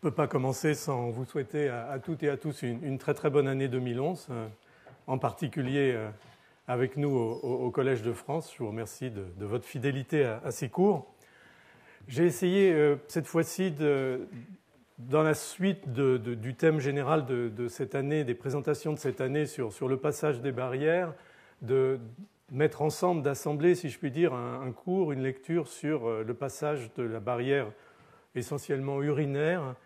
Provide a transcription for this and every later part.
ne peux pas commencer sans vous souhaiter à toutes et à tous une très très bonne année 2011, en particulier avec nous au Collège de France. Je vous remercie de votre fidélité à ces cours. J'ai essayé cette fois-ci, dans la suite du thème général de cette année, des présentations de cette année sur le passage des barrières, de mettre ensemble, d'assembler, si je puis dire, un cours, une lecture sur le passage de la barrière essentiellement urinaire,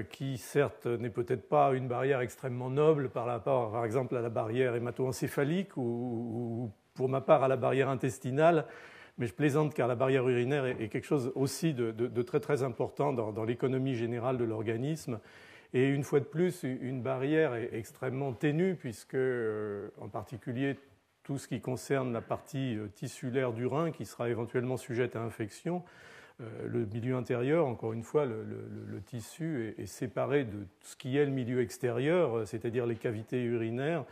qui certes n'est peut-être pas une barrière extrêmement noble par rapport, par exemple, à la barrière hémato-encéphalique ou pour ma part à la barrière intestinale, mais je plaisante car la barrière urinaire est quelque chose aussi de très très important dans l'économie générale de l'organisme. Et une fois de plus, une barrière est extrêmement ténue puisque, en particulier, tout ce qui concerne la partie tissulaire du rein qui sera éventuellement sujette à infection, le milieu intérieur, encore une fois, le tissu est séparé de ce qui est le milieu extérieur, c'est-à-dire les cavités urinaires,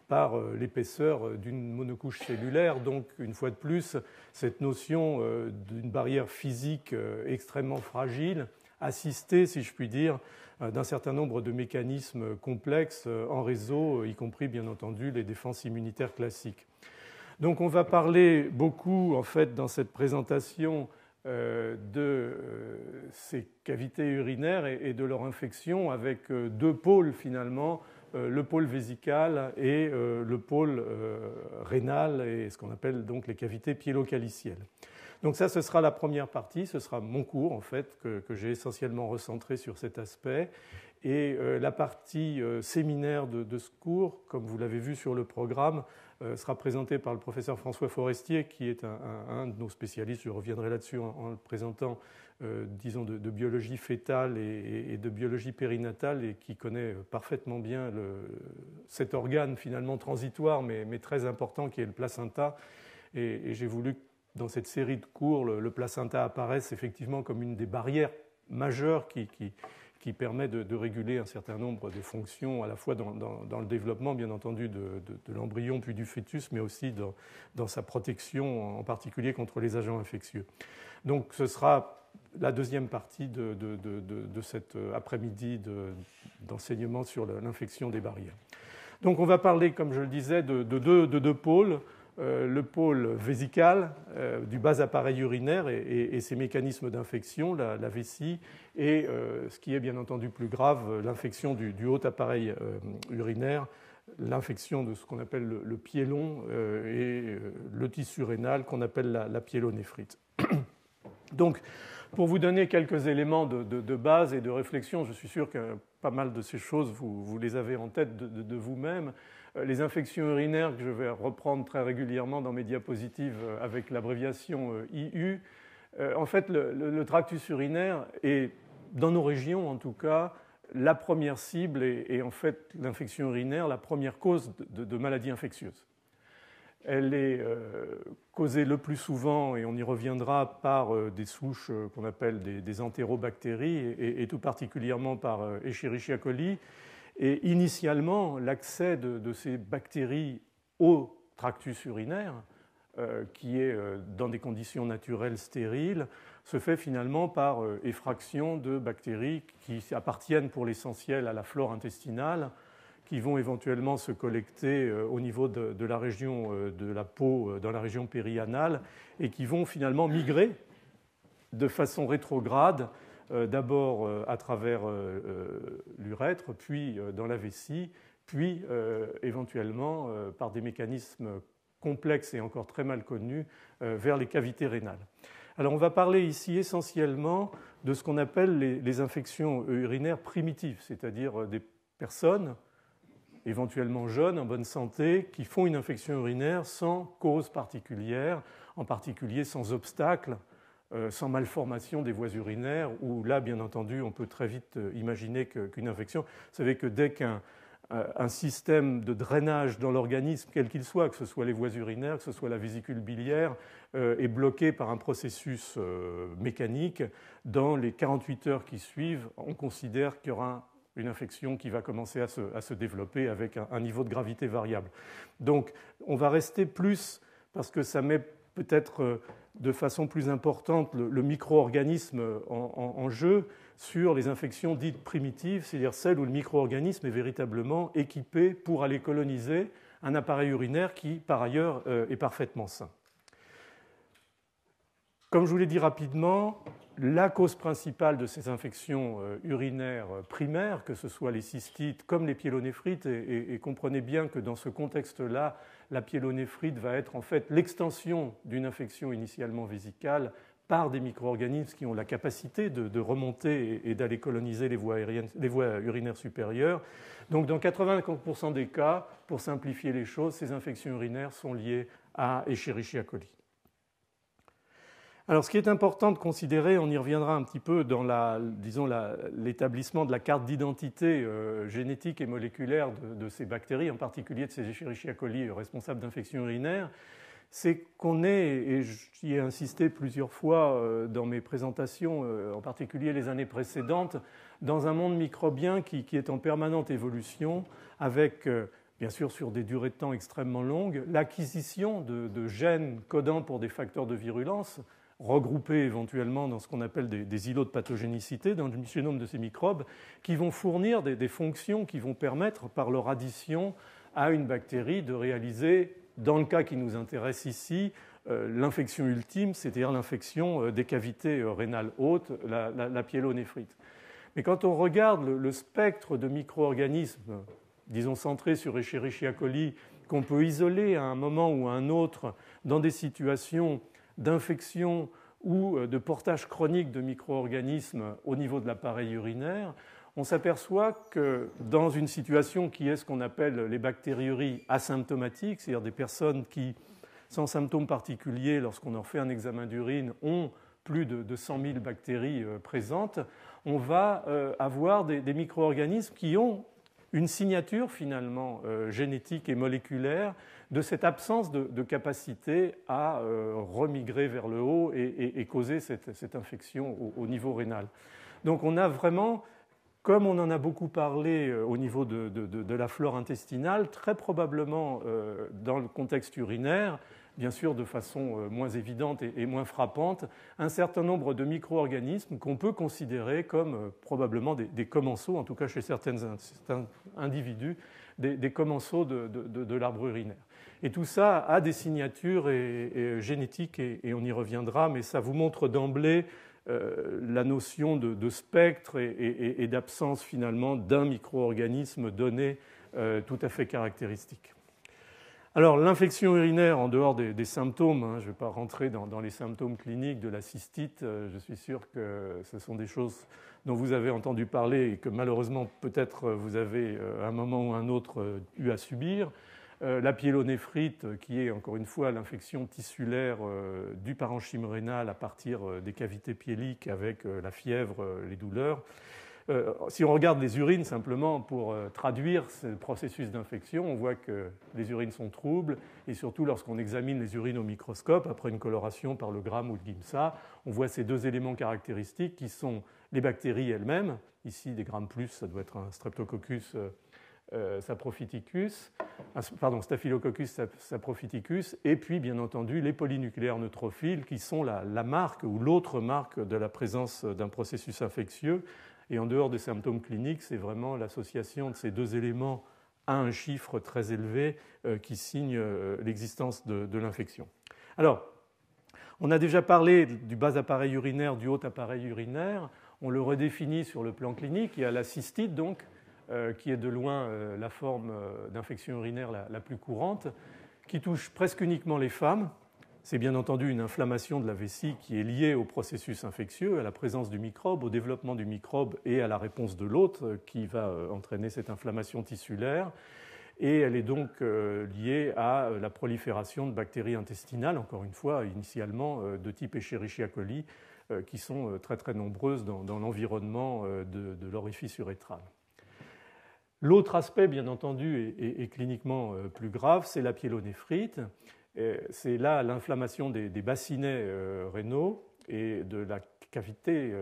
par l'épaisseur d'une monocouche cellulaire. Donc, une fois de plus, cette notion d'une barrière physique extrêmement fragile, assistée, si je puis dire, d'un certain nombre de mécanismes complexes en réseau, y compris, bien entendu, les défenses immunitaires classiques. Donc, on va parler beaucoup, en fait, dans cette présentation, de ces cavités urinaires et de leur infection avec deux pôles finalement, le pôle vésical et le pôle rénal et ce qu'on appelle donc les cavités pyélocalicielles. Donc ça, ce sera la première partie, ce sera mon cours en fait que j'ai essentiellement recentré sur cet aspect. Et la partie séminaire de ce cours, comme vous l'avez vu sur le programme, sera présentée par le professeur François Forestier, qui est un de nos spécialistes. Je reviendrai là-dessus en le présentant, disons, de biologie fœtale et de biologie périnatale, et qui connaît parfaitement bien cet organe finalement transitoire, mais très important, qui est le placenta. Et j'ai voulu que dans cette série de cours, le placenta apparaisse effectivement comme une des barrières majeures qui permet de réguler un certain nombre de fonctions, à la fois dans le développement, bien entendu, de l'embryon puis du fœtus, mais aussi dans sa protection, en particulier contre les agents infectieux. Donc ce sera la deuxième partie de cet après-midi d'enseignement sur l'infection des barrières. Donc on va parler, comme je le disais, de deux pôles. Le pôle vésical du bas appareil urinaire et ses mécanismes d'infection, la vessie, et ce qui est bien entendu plus grave, l'infection du haut appareil urinaire, l'infection de ce qu'on appelle le pyélon et le tissu rénal qu'on appelle la pyélonéphrite. Donc, pour vous donner quelques éléments de base et de réflexion, je suis sûr que pas mal de ces choses, vous les avez en tête de vous-même. Les infections urinaires, que je vais reprendre très régulièrement dans mes diapositives avec l'abréviation IU, en fait, le tractus urinaire est, dans nos régions en tout cas, la première cible et en fait, l'infection urinaire, la première cause de maladies infectieuses. Elle est causée le plus souvent, et on y reviendra, par des souches qu'on appelle des entérobactéries, et tout particulièrement par Escherichia coli. Et initialement, l'accès de ces bactéries au tractus urinaire, qui est dans des conditions naturelles stériles, se fait finalement par effraction de bactéries qui appartiennent pour l'essentiel à la flore intestinale, qui vont éventuellement se collecter au niveau de la région de la peau, dans la région périanale, et qui vont finalement migrer de façon rétrograde, d'abord à travers l'urètre, puis dans la vessie, puis éventuellement par des mécanismes complexes et encore très mal connus vers les cavités rénales. Alors on va parler ici essentiellement de ce qu'on appelle les infections urinaires primitives, c'est-à-dire des personnes éventuellement jeunes, en bonne santé, qui font une infection urinaire sans cause particulière, en particulier sans obstacle, sans malformation des voies urinaires, où là, bien entendu, on peut très vite imaginer qu'une infection... Vous savez que dès qu'un système de drainage dans l'organisme, quel qu'il soit, que ce soit les voies urinaires, que ce soit la vésicule biliaire, est bloqué par un processus mécanique, dans les 48 heures qui suivent, on considère qu'il y aura une infection qui va commencer à se développer avec un niveau de gravité variable. Donc, on va rester plus, parce que ça met peut-être de façon plus importante le micro-organisme en jeu, sur les infections dites primitives, c'est-à-dire celles où le micro-organisme est véritablement équipé pour aller coloniser un appareil urinaire qui, par ailleurs, est parfaitement sain. Comme je vous l'ai dit rapidement, la cause principale de ces infections urinaires primaires, que ce soit les cystites comme les pyélonéphrite, et comprenez bien que dans ce contexte-là, la pyélonéphrite va être en fait l'extension d'une infection initialement vésicale par des micro-organismes qui ont la capacité de remonter et d'aller coloniser les voies urinaires supérieures. Donc dans 80% des cas, pour simplifier les choses, ces infections urinaires sont liées à Escherichia coli. Alors, ce qui est important de considérer, on y reviendra un petit peu dans l'établissement de la carte d'identité génétique et moléculaire de ces bactéries, en particulier de ces Escherichia coli responsables d'infections urinaires, c'est qu'on est, et j'y ai insisté plusieurs fois dans mes présentations, en particulier les années précédentes, dans un monde microbien qui est en permanente évolution, avec, bien sûr, sur des durées de temps extrêmement longues, l'acquisition de gènes codants pour des facteurs de virulence, regroupés éventuellement dans ce qu'on appelle des îlots de pathogénicité dans le génome de ces microbes, qui vont fournir des fonctions qui vont permettre, par leur addition à une bactérie, de réaliser, dans le cas qui nous intéresse ici, l'infection ultime, c'est-à-dire l'infection des cavités rénales hautes, la pyélonéphrite. Mais quand on regarde le spectre de micro-organismes, disons centrés sur Escherichia coli, qu'on peut isoler à un moment ou à un autre dans des situations d'infection ou de portage chronique de micro-organismes au niveau de l'appareil urinaire, on s'aperçoit que dans une situation qui est ce qu'on appelle les bactériuries asymptomatiques, c'est-à-dire des personnes qui, sans symptômes particuliers, lorsqu'on leur fait un examen d'urine, ont plus de 100 000 bactéries présentes, on va avoir des micro-organismes qui ont une signature finalement génétique et moléculaire de cette absence de capacité à remigrer vers le haut et causer cette infection au niveau rénal. Donc on a vraiment, comme on en a beaucoup parlé au niveau de la flore intestinale, très probablement dans le contexte urinaire, bien sûr de façon moins évidente et moins frappante, un certain nombre de micro-organismes qu'on peut considérer comme probablement des commensaux, en tout cas chez certains individus, des commensaux de l'arbre urinaire. Et tout ça a des signatures génétiques, et on y reviendra, mais ça vous montre d'emblée la notion de spectre et d'absence finalement d'un micro-organisme donné tout à fait caractéristique. Alors, l'infection urinaire, en dehors des symptômes, je ne vais pas rentrer dans les symptômes cliniques de la cystite, je suis sûr que ce sont des choses dont vous avez entendu parler et que malheureusement peut-être vous avez à un moment ou à un autre eu à subir. La pyélonéphrite, qui est encore une fois l'infection tissulaire du parenchyme rénal à partir des cavités pyéliques avec la fièvre, les douleurs. Si on regarde les urines simplement pour traduire ce processus d'infection, on voit que les urines sont troubles, et surtout lorsqu'on examine les urines au microscope, après une coloration par le Gram ou le Giemsa, on voit ces deux éléments caractéristiques qui sont les bactéries elles-mêmes, ici des Gram+, ça doit être un Streptococcus saprophyticus, Staphylococcus saprophyticus, et puis bien entendu les polynucléaires neutrophiles qui sont la marque ou l'autre marque de la présence d'un processus infectieux. Et en dehors des symptômes cliniques, c'est vraiment l'association de ces deux éléments à un chiffre très élevé qui signe l'existence de l'infection. Alors, on a déjà parlé du bas appareil urinaire, du haut appareil urinaire. On le redéfinit sur le plan clinique. Il y a la cystite, donc, qui est de loin la forme d'infection urinaire la plus courante, qui touche presque uniquement les femmes. C'est bien entendu une inflammation de la vessie qui est liée au processus infectieux, à la présence du microbe, au développement du microbe et à la réponse de l'hôte qui va entraîner cette inflammation tissulaire. Et elle est donc liée à la prolifération de bactéries intestinales, encore une fois, initialement de type Escherichia coli, qui sont très très nombreuses dans l'environnement de l'orifice urétral. L'autre aspect, bien entendu, est cliniquement plus grave, c'est la pyélonéphrite. C'est là l'inflammation des bassinets rénaux et de la cavité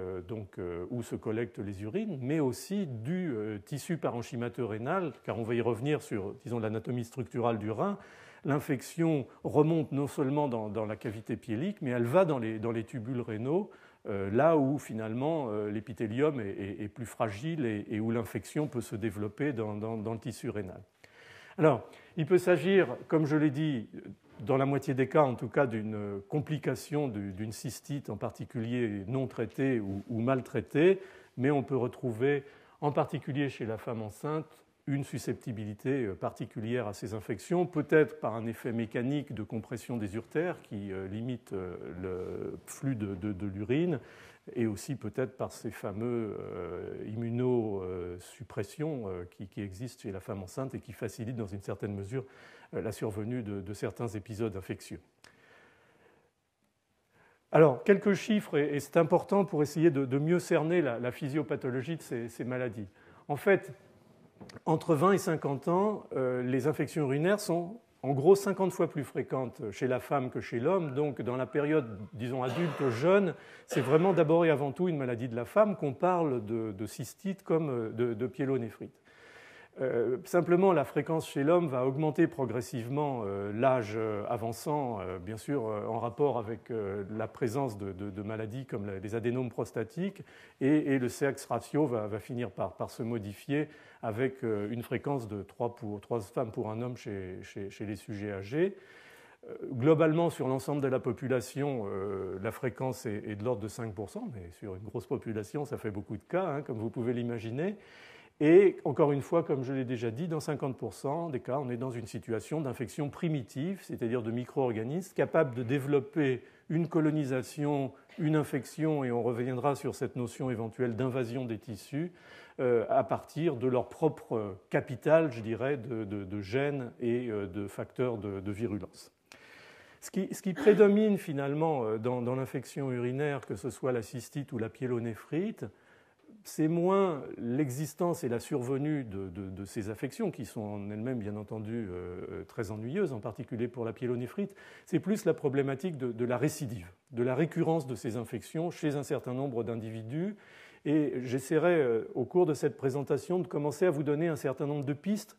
où se collectent les urines, mais aussi du tissu parenchymateux rénal, car on va y revenir sur, disons, l'anatomie structurale du rein. L'infection remonte non seulement dans la cavité pyélique, mais elle va dans les tubules rénaux là où finalement l'épithélium est plus fragile et où l'infection peut se développer dans le tissu rénal. Alors, il peut s'agir, comme je l'ai dit, dans la moitié des cas, en tout cas, d'une complication d'une cystite, en particulier non traitée ou mal traitée, mais on peut retrouver, en particulier chez la femme enceinte, une susceptibilité particulière à ces infections, peut-être par un effet mécanique de compression des urtères qui limite le flux de l'urine, et aussi peut-être par ces fameux immunosuppressions qui existent chez la femme enceinte et qui facilitent dans une certaine mesure la survenue de certains épisodes infectieux. Alors, quelques chiffres, et c'est important pour essayer de mieux cerner la physiopathologie de ces maladies. En fait, entre 20 et 50 ans, les infections urinaires sont en gros 50 fois plus fréquentes chez la femme que chez l'homme. Donc, dans la période, disons, adulte, jeune, c'est vraiment d'abord et avant tout une maladie de la femme qu'on parle de cystite comme de pyélonéphrite. Simplement, la fréquence chez l'homme va augmenter progressivement l'âge avançant, bien sûr en rapport avec la présence de maladies comme les adénomes prostatiques, et le sex ratio va finir par se modifier avec une fréquence de 3 femmes pour un homme chez les sujets âgés. Globalement, sur l'ensemble de la population, la fréquence est de l'ordre de 5%, mais sur une grosse population, ça fait beaucoup de cas, hein, comme vous pouvez l'imaginer. Et encore une fois, comme je l'ai déjà dit, dans 50% des cas, on est dans une situation d'infection primitive, c'est-à-dire de micro-organismes capables de développer une colonisation, une infection, et on reviendra sur cette notion éventuelle d'invasion des tissus, à partir de leur propre capital, je dirais, de gènes et de facteurs de virulence. Ce qui prédomine finalement dans l'infection urinaire, que ce soit la cystite ou la pyélonéphrite, c'est moins l'existence et la survenue de ces affections, qui sont en elles-mêmes, bien entendu, très ennuyeuses, en particulier pour la pyélonéphrite, c'est plus la problématique de la récidive, de la récurrence de ces infections chez un certain nombre d'individus. Et j'essaierai, au cours de cette présentation, de commencer à vous donner un certain nombre de pistes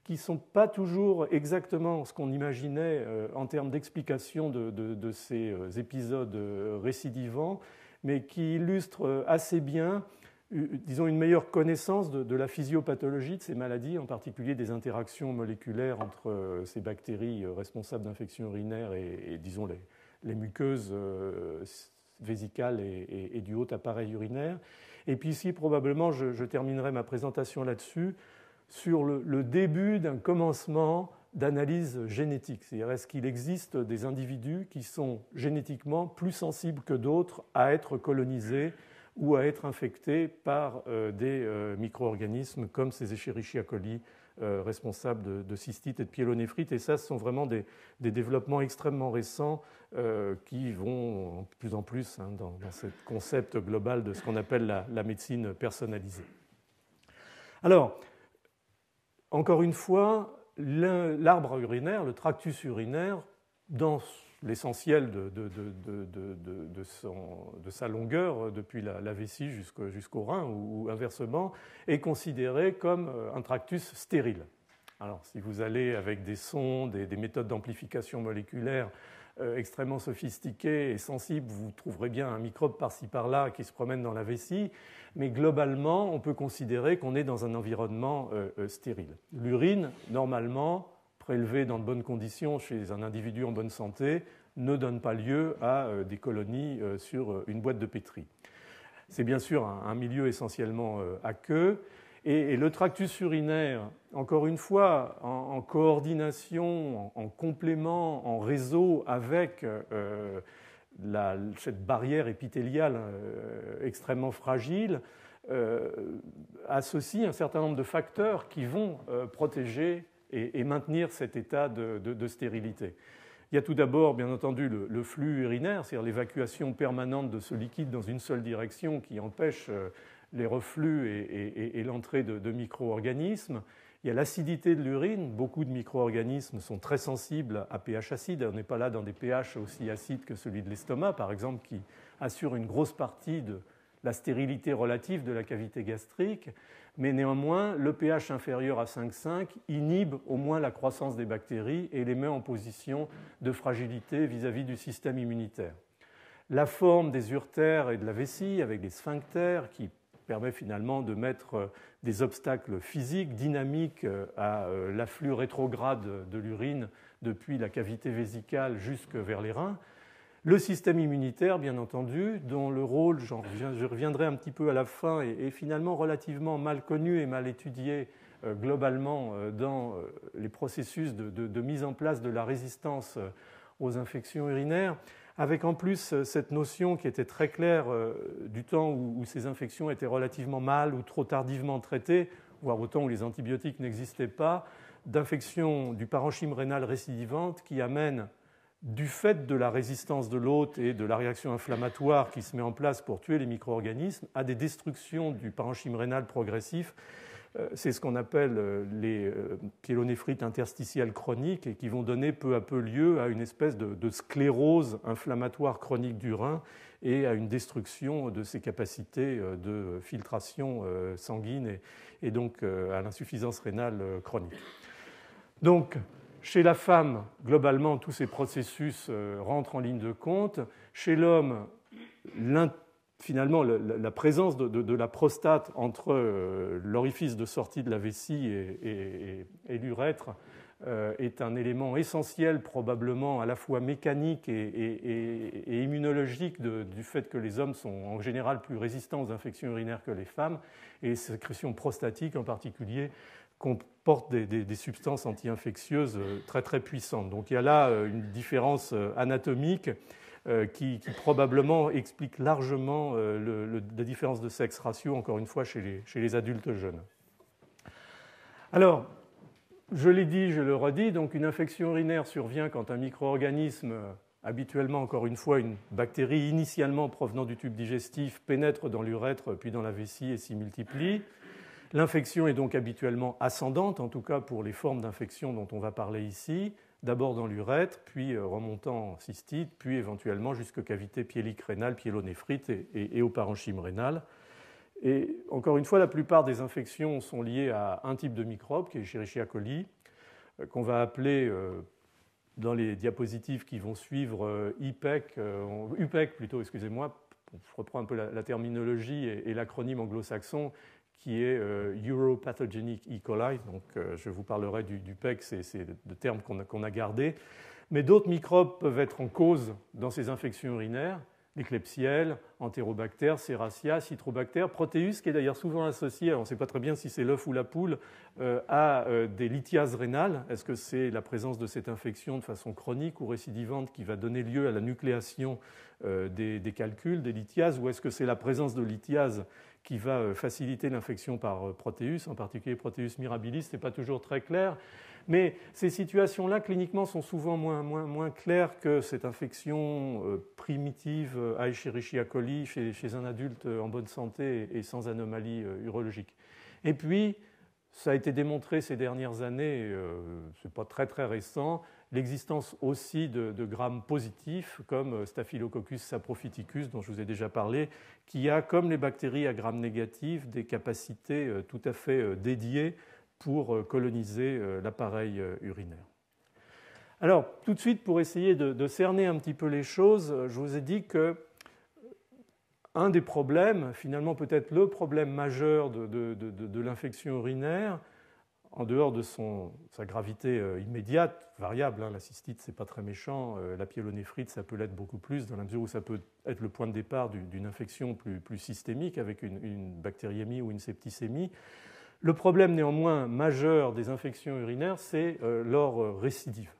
qui ne sont pas toujours exactement ce qu'on imaginait en termes d'explication de ces épisodes récidivants, mais qui illustrent assez bien, disons, une meilleure connaissance de la physiopathologie de ces maladies, en particulier des interactions moléculaires entre ces bactéries responsables d'infections urinaires et disons, les muqueuses vésicales et du haut appareil urinaire. Et puis ici, probablement, je terminerai ma présentation là-dessus, sur le début d'un commencement d'analyse génétique. C'est-à-dire, est-ce qu'il existe des individus qui sont génétiquement plus sensibles que d'autres à être colonisés ou à être infectés par des micro-organismes comme ces Escherichia coli responsables de cystite et de pyélonéphrite. Et ça, ce sont vraiment des développements extrêmement récents qui vont de plus en plus dans ce concept global de ce qu'on appelle la médecine personnalisée. Alors, encore une fois, l'arbre urinaire, le tractus urinaire, dans l'essentiel de sa longueur, depuis la vessie jusqu'au rein, ou inversement, est considéré comme un tractus stérile. Alors, si vous allez avec des sondes et des méthodes d'amplification moléculaire extrêmement sophistiquées et sensibles, vous trouverez bien un microbe par-ci par-là qui se promène dans la vessie, mais globalement, on peut considérer qu'on est dans un environnement stérile. L'urine, normalement, prélevée dans de bonnes conditions chez un individu en bonne santé, ne donne pas lieu à des colonies sur une boîte de pétri. C'est bien sûr un milieu essentiellement aqueux, et le tractus urinaire, encore une fois, en coordination, en complément, en réseau avec cette barrière épithéliale extrêmement fragile, associe un certain nombre de facteurs qui vont protéger et maintenir cet état de stérilité. Il y a tout d'abord, bien entendu, le flux urinaire, c'est-à-dire l'évacuation permanente de ce liquide dans une seule direction qui empêche les reflux et l'entrée de micro-organismes. Il y a l'acidité de l'urine. Beaucoup de micro-organismes sont très sensibles à pH acide. On n'est pas là dans des pH aussi acides que celui de l'estomac, par exemple, qui assure une grosse partie de la stérilité relative de la cavité gastrique. Mais néanmoins, le pH inférieur à 5,5 inhibe au moins la croissance des bactéries et les met en position de fragilité vis-à-vis du système immunitaire. la forme des uretères et de la vessie avec des sphincters qui permet finalement de mettre des obstacles physiques, dynamiques à l'afflux rétrograde de l'urine depuis la cavité vésicale jusque vers les reins. Le système immunitaire, bien entendu, dont le rôle, je reviendrai un petit peu à la fin, est finalement relativement mal connu et mal étudié globalement dans les processus de mise en place de la résistance aux infections urinaires, avec en plus cette notion qui était très claire du temps où ces infections étaient relativement mal ou trop tardivement traitées, voire au temps où les antibiotiques n'existaient pas, d'infections du parenchyme rénal récidivante qui amènent, du fait de la résistance de l'hôte et de la réaction inflammatoire qui se met en place pour tuer les micro-organismes, à des destructions du parenchyme rénal progressif. C'est ce qu'on appelle les pyélonéphrite interstitielle chroniques et qui vont donner peu à peu lieu à une espèce de sclérose inflammatoire chronique du rein et à une destruction de ses capacités de filtration sanguine et donc à l'insuffisance rénale chronique. Donc, chez la femme, globalement, tous ces processus rentrent en ligne de compte. Chez l'homme, finalement, la présence de la prostate entre l'orifice de sortie de la vessie et l'urètre est un élément essentiel, probablement à la fois mécanique et immunologique du fait que les hommes sont en général plus résistants aux infections urinaires que les femmes, et les sécrétions prostatiques en particulier comportent des substances anti-infectieuses très très puissantes. Donc il y a là une différence anatomique qui probablement explique largement la différence de sexe ratio, encore une fois, chez les adultes jeunes. Alors, je l'ai dit, je le redis, donc une infection urinaire survient quand un micro-organisme, habituellement, encore une fois, une bactérie initialement provenant du tube digestif, pénètre dans l'urètre puis dans la vessie et s'y multiplie. L'infection est donc habituellement ascendante, en tout cas pour les formes d'infection dont on va parler ici, d'abord dans l'urètre, puis remontant en cystite, puis éventuellement jusqu'aux cavités piéliques rénales, pyélonéphrite et au parenchyme rénal. Et encore une fois, la plupart des infections sont liées à un type de microbe, qui est Escherichia coli, qu'on va appeler, dans les diapositives qui vont suivre, UPEC plutôt, excusez-moi, je reprends un peu la terminologie et l'acronyme anglo-saxon, qui est Uropathogenic E. coli. Donc, je vous parlerai du PEC, c'est le terme qu'on a gardé. Mais d'autres microbes peuvent être en cause dans ces infections urinaires, les Klebsiella, Enterobacter, Serratia, Citrobacter, Proteus, qui est d'ailleurs souvent associé, on ne sait pas très bien si c'est l'œuf ou la poule, à des lithiases rénales. Est-ce que c'est la présence de cette infection de façon chronique ou récidivante qui va donner lieu à la nucléation des calculs, des lithiases, ou est-ce que c'est la présence de lithiases qui va faciliter l'infection par Proteus, en particulier Proteus mirabilis, ce n'est pas toujours très clair. Mais ces situations-là, cliniquement, sont souvent moins claires que cette infection primitive à Escherichia coli chez un adulte en bonne santé et sans anomalie urologique. Et puis, ça a été démontré ces dernières années, ce n'est pas très très récent, l'existence aussi de grammes positifs comme Staphylococcus saprophyticus, dont je vous ai déjà parlé, qui a, comme les bactéries à grammes négatifs, des capacités tout à fait dédiées pour coloniser l'appareil urinaire. Alors, tout de suite, pour essayer de cerner un petit peu les choses, je vous ai dit que un des problèmes, finalement peut-être le problème majeur de l'infection urinaire, en dehors de sa gravité immédiate, variable, la cystite c'est pas très méchant, la pyélonéphrite ça peut l'être beaucoup plus, dans la mesure où ça peut être le point de départ d'une infection plus systémique avec une bactériémie ou une septicémie. Le problème néanmoins majeur des infections urinaires, c'est leur récidive.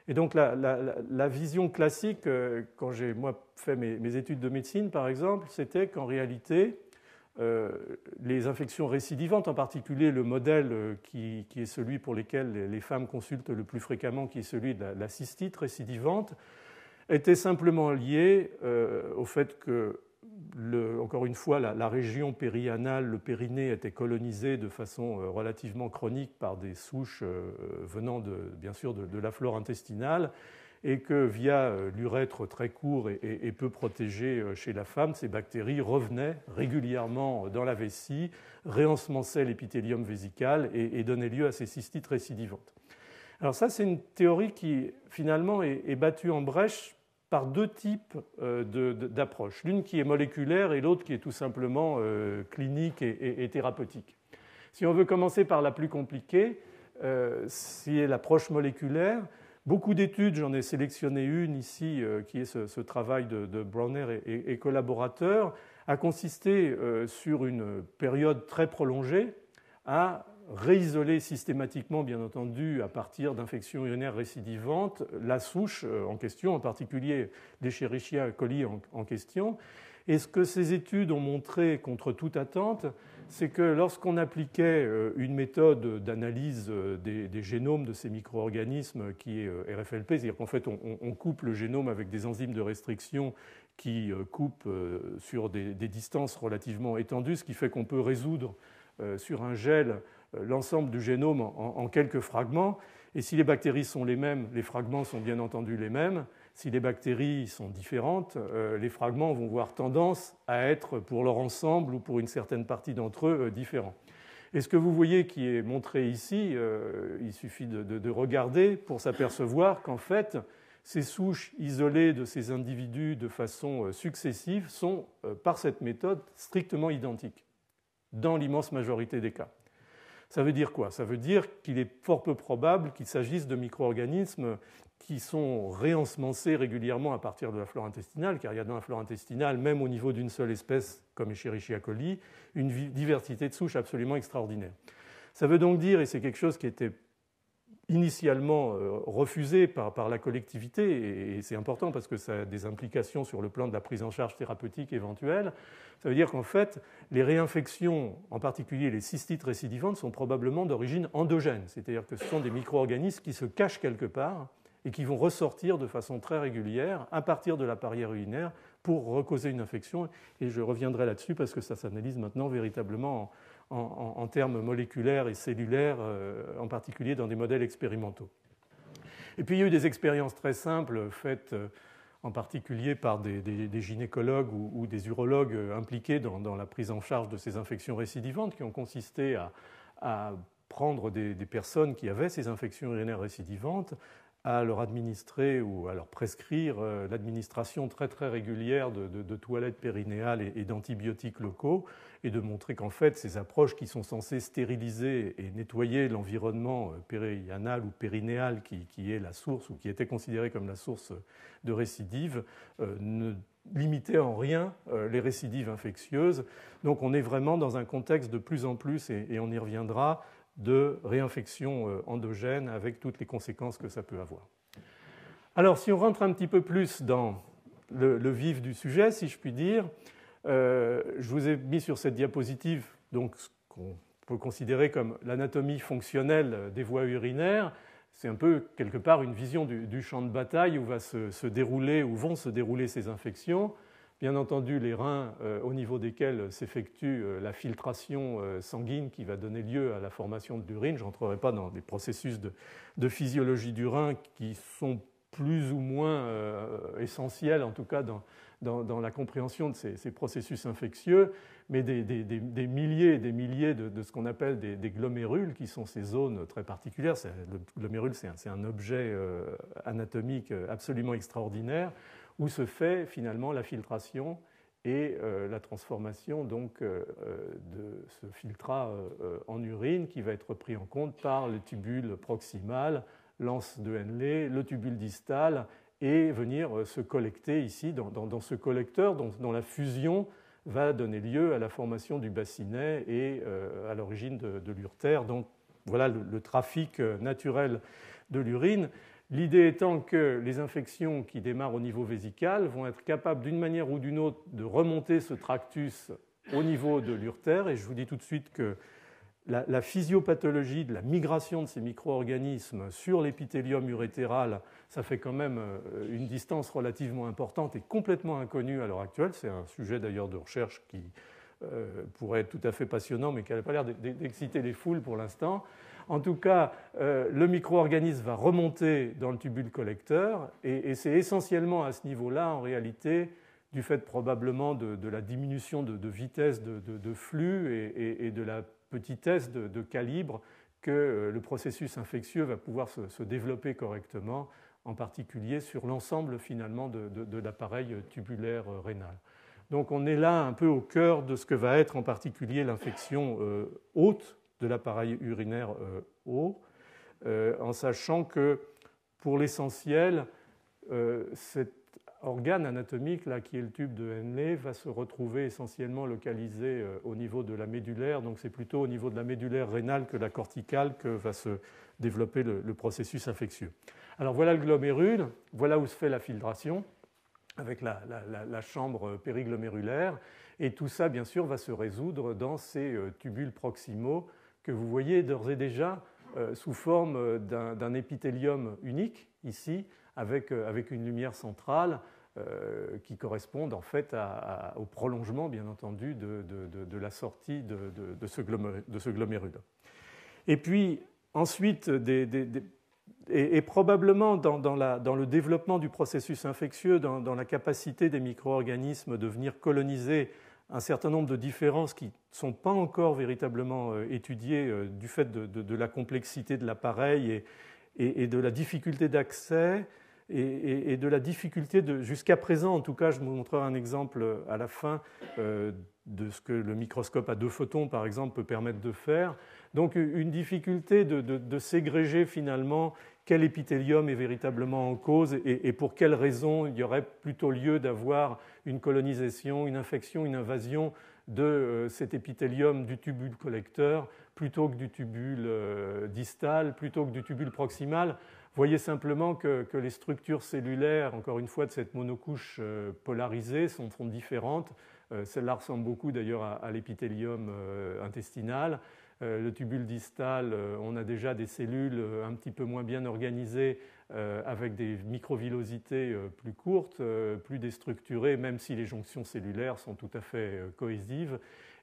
Et donc la vision classique, quand j'ai moi fait mes études de médecine par exemple, c'était qu'en réalité, les infections récidivantes, en particulier le modèle qui est celui pour lequel les femmes consultent le plus fréquemment, qui est celui de la cystite récidivante, étaient simplement liées au fait que, encore une fois, la région périanale, le périnée, était colonisé de façon relativement chronique par des souches venant bien sûr de la flore intestinale, et que via l'urètre très court et peu protégé chez la femme, ces bactéries revenaient régulièrement dans la vessie, réensemençaient l'épithélium vésical et donnaient lieu à ces cystites récidivantes. Alors ça, c'est une théorie qui finalement est battue en brèche par deux types d'approches, l'une qui est moléculaire et l'autre qui est tout simplement clinique et thérapeutique. Si on veut commencer par la plus compliquée, qui est l'approche moléculaire, beaucoup d'études, j'en ai sélectionné une ici, qui est ce travail de Browner et collaborateurs, a consisté sur une période très prolongée à réisoler systématiquement, bien entendu, à partir d'infections urinaires récidivantes, la souche en question, en particulier l'Escherichia coli en question. Et ce que ces études ont montré contre toute attente, c'est que lorsqu'on appliquait une méthode d'analyse des génomes de ces micro-organismes qui est RFLP, c'est-à-dire qu'en fait on coupe le génome avec des enzymes de restriction qui coupent sur des distances relativement étendues, ce qui fait qu'on peut résoudre sur un gel l'ensemble du génome en quelques fragments. Et si les bactéries sont les mêmes, les fragments sont bien entendu les mêmes. Si les bactéries sont différentes, les fragments vont avoir tendance à être, pour leur ensemble ou pour une certaine partie d'entre eux, différents. Et ce que vous voyez qui est montré ici, il suffit de regarder pour s'apercevoir qu'en fait, ces souches isolées de ces individus de façon successive sont, par cette méthode, strictement identiques, dans l'immense majorité des cas. Ça veut dire quoi? Ça veut dire qu'il est fort peu probable qu'il s'agisse de micro-organismes qui sont réensemencés régulièrement à partir de la flore intestinale, car il y a dans la flore intestinale, même au niveau d'une seule espèce comme Escherichia coli, une diversité de souches absolument extraordinaire. Ça veut donc dire, et c'est quelque chose qui était initialement refusé par la collectivité, et c'est important parce que ça a des implications sur le plan de la prise en charge thérapeutique éventuelle, ça veut dire qu'en fait, les réinfections, en particulier les cystites récidivantes, sont probablement d'origine endogène, c'est-à-dire que ce sont des micro-organismes qui se cachent quelque part et qui vont ressortir de façon très régulière à partir de la paroi urinaire pour recauser une infection. Et je reviendrai là-dessus parce que ça s'analyse maintenant véritablement en termes moléculaires et cellulaires, en particulier dans des modèles expérimentaux. Et puis il y a eu des expériences très simples faites en particulier par des gynécologues ou des urologues impliqués dans la prise en charge de ces infections récidivantes qui ont consisté à prendre des personnes qui avaient ces infections urinaires récidivantes, à leur administrer ou à leur prescrire l'administration très très régulière de toilettes périnéales et d'antibiotiques locaux, et de montrer qu'en fait ces approches qui sont censées stériliser et nettoyer l'environnement périanal ou périnéal qui est la source ou qui était considéré comme la source de récidive ne limitaient en rien les récidives infectieuses. Donc on est vraiment dans un contexte de plus en plus, et on y reviendra, de réinfection endogène avec toutes les conséquences que ça peut avoir. Alors, si on rentre un petit peu plus dans le vif du sujet, si je puis dire, je vous ai mis sur cette diapositive donc, ce qu'on peut considérer comme l'anatomie fonctionnelle des voies urinaires. C'est un peu, quelque part, une vision du champ de bataille où vont se dérouler ces infections. Bien entendu, les reins au niveau desquels s'effectue la filtration sanguine qui va donner lieu à la formation de l'urine. Je n'entrerai pas dans les processus de physiologie du rein qui sont plus ou moins essentiels, en tout cas dans la compréhension de ces processus infectieux, mais des milliers et des milliers de ce qu'on appelle des glomérules, qui sont ces zones très particulières. Le glomérule, c'est un objet anatomique absolument extraordinaire, où se fait finalement la filtration et la transformation donc, de ce filtrat en urine qui va être pris en compte par le tubule proximal, l'anse de Henle, le tubule distal, et venir se collecter ici dans ce collecteur dont la fusion va donner lieu à la formation du bassinet et à l'origine de l'urtère. Donc voilà le trafic naturel de l'urine. L'idée étant que les infections qui démarrent au niveau vésical vont être capables d'une manière ou d'une autre de remonter ce tractus au niveau de l'urtère. Et je vous dis tout de suite que la physiopathologie de la migration de ces micro-organismes sur l'épithélium urétéral, ça fait quand même une distance relativement importante et complètement inconnue à l'heure actuelle. C'est un sujet d'ailleurs de recherche qui pourrait être tout à fait passionnant, mais qui n'a pas l'air d'exciter les foules pour l'instant. En tout cas, le micro-organisme va remonter dans le tubule collecteur et c'est essentiellement à ce niveau-là, en réalité, du fait probablement de la diminution de vitesse de flux et de la petitesse de calibre que le processus infectieux va pouvoir se développer correctement en particulier sur l'ensemble finalement de l'appareil tubulaire rénal. Donc on est là un peu au cœur de ce que va être en particulier l'infection haute de l'appareil urinaire haut, en sachant que pour l'essentiel, cet organe anatomique là, qui est le tube de Henle va se retrouver essentiellement localisé au niveau de la médullaire, donc c'est plutôt au niveau de la médullaire rénale que la corticale que va se développer le processus infectieux. Alors voilà le glomérule, voilà où se fait la filtration avec la chambre périglomérulaire, et tout ça bien sûr va se résoudre dans ces tubules proximaux que vous voyez d'ores et déjà sous forme d'un épithélium unique ici, avec une lumière centrale qui correspondent en fait au prolongement, bien entendu, de la sortie de ce glomérule. Et puis ensuite, et probablement dans le développement du processus infectieux, dans la capacité des micro-organismes de venir coloniser un certain nombre de différences qui ne sont pas encore véritablement étudiées du fait de la complexité de l'appareil et de la difficulté d'accès et de la difficulté jusqu'à présent, en tout cas, je vous montrerai un exemple à la fin de ce que le microscope à 2 photons, par exemple, peut permettre de faire. Donc une difficulté de ségréger finalement quel épithélium est véritablement en cause et pour quelles raisons il y aurait plutôt lieu d'avoir une colonisation, une infection, une invasion de cet épithélium du tubule collecteur plutôt que du tubule distal, plutôt que du tubule proximal. Voyez simplement que les structures cellulaires, encore une fois, de cette monocouche polarisée sont différentes. Celle-là ressemble beaucoup d'ailleurs à l'épithélium intestinal. Le tubule distal, on a déjà des cellules un petit peu moins bien organisées avec des microvillosités plus courtes, plus déstructurées, même si les jonctions cellulaires sont tout à fait cohésives.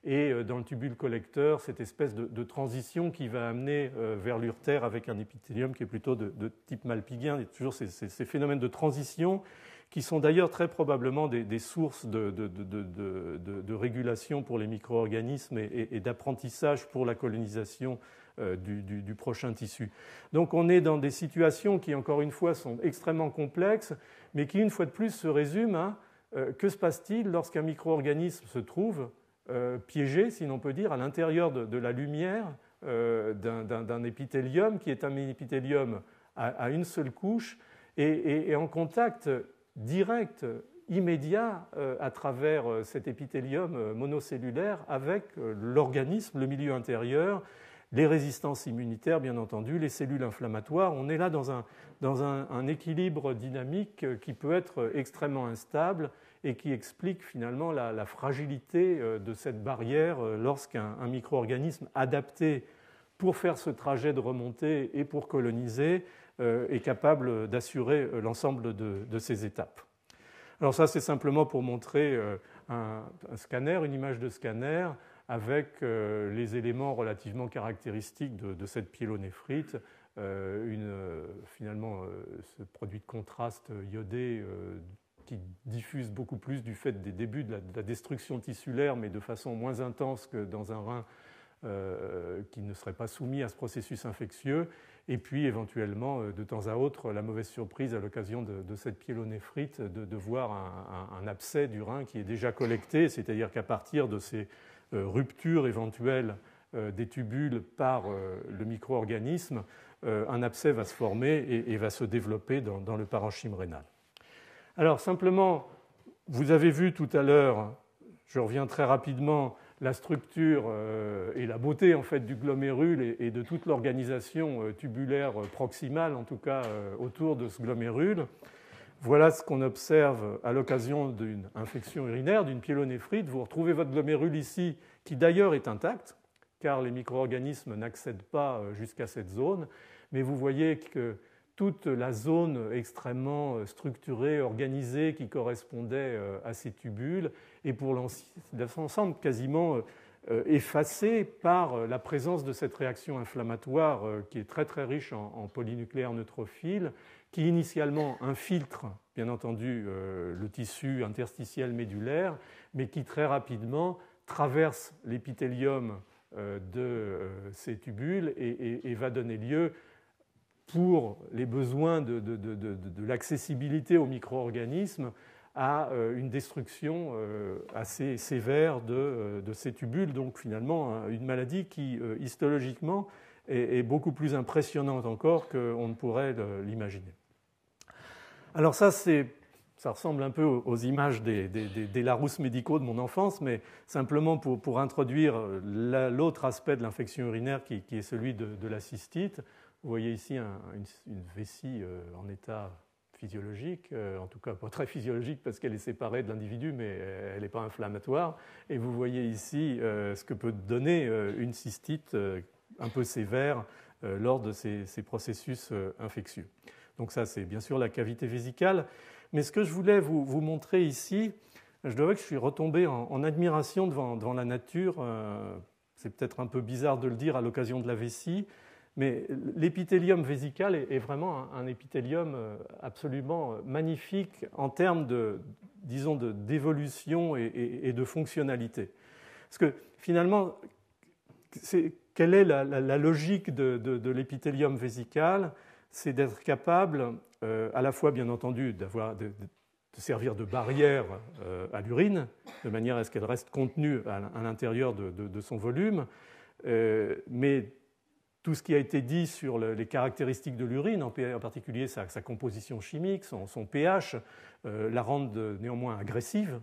Et dans le tubule collecteur, cette espèce de transition qui va amener vers l'urtère avec un épithélium qui est plutôt de type malpigien. Il y a toujours ces phénomènes de transition qui sont d'ailleurs très probablement des sources de régulation pour les micro-organismes et d'apprentissage pour la colonisation du prochain tissu. Donc on est dans des situations qui, encore une fois, sont extrêmement complexes, mais qui, une fois de plus, se résument à que se passe-t-il lorsqu'un micro-organisme se trouve piégé, si l'on peut dire, à l'intérieur de la lumière d'un épithélium qui est un épithélium à une seule couche et en contact direct, immédiat, à travers cet épithélium monocellulaire avec l'organisme, le milieu intérieur, les résistances immunitaires, bien entendu, les cellules inflammatoires. On est là dans un équilibre dynamique qui peut être extrêmement instable et qui explique finalement la fragilité de cette barrière lorsqu'un micro-organisme adapté pour faire ce trajet de remontée et pour coloniser est capable d'assurer l'ensemble de ces étapes. Alors ça, c'est simplement pour montrer un scanner, une image de scanner avec les éléments relativement caractéristiques de cette pyélonéphrite, finalement ce produit de contraste iodé qui diffuse beaucoup plus du fait des débuts de la destruction tissulaire, mais de façon moins intense que dans un rein qui ne serait pas soumis à ce processus infectieux, et puis éventuellement, de temps à autre, la mauvaise surprise à l'occasion de cette pyélonéphrite de voir un abcès du rein qui est déjà collecté, c'est-à-dire qu'à partir de ces ruptures éventuelles des tubules par le micro-organisme, un abcès va se former et va se développer dans le parenchyme rénal. Alors simplement, vous avez vu tout à l'heure, je reviens très rapidement, la structure et la beauté en fait du glomérule et de toute l'organisation tubulaire proximale, en tout cas autour de ce glomérule. Voilà ce qu'on observe à l'occasion d'une infection urinaire, d'une pyélonéphrite. Vous retrouvez votre glomérule ici, qui d'ailleurs est intact, car les micro-organismes n'accèdent pas jusqu'à cette zone, mais vous voyez que toute la zone extrêmement structurée, organisée, qui correspondait à ces tubules, est pour l'ensemble quasiment effacée par la présence de cette réaction inflammatoire qui est très très riche en polynucléaires neutrophiles, qui initialement infiltre, bien entendu, le tissu interstitiel médullaire, mais qui très rapidement traverse l'épithélium de ces tubules et va donner lieu pour les besoins de l'accessibilité aux micro-organismes, à une destruction assez sévère de ces tubules. Donc finalement, une maladie qui, histologiquement, est beaucoup plus impressionnante encore qu'on ne pourrait l'imaginer. Alors ça ressemble un peu aux images des Larousse médicaux de mon enfance, mais simplement pour introduire l'autre aspect de l'infection urinaire qui est celui de la cystite. Vous voyez ici une vessie en état physiologique, en tout cas pas très physiologique parce qu'elle est séparée de l'individu, mais elle n'est pas inflammatoire. Et vous voyez ici ce que peut donner une cystite un peu sévère lors de ces processus infectieux. Donc ça, c'est bien sûr la cavité vésicale. Mais ce que je voulais vous montrer ici, je dois dire que je suis retombé en admiration devant la nature. C'est peut-être un peu bizarre de le dire à l'occasion de la vessie, mais l'épithélium vésical est vraiment un épithélium absolument magnifique en termes d'évolution et de fonctionnalité. Parce que finalement, quelle est la logique de l'épithélium vésical? C'est d'être capable, à la fois bien entendu, de servir de barrière à l'urine, de manière à ce qu'elle reste contenue à l'intérieur de son volume, mais tout ce qui a été dit sur les caractéristiques de l'urine, en particulier sa composition chimique, son pH, la rendent néanmoins agressive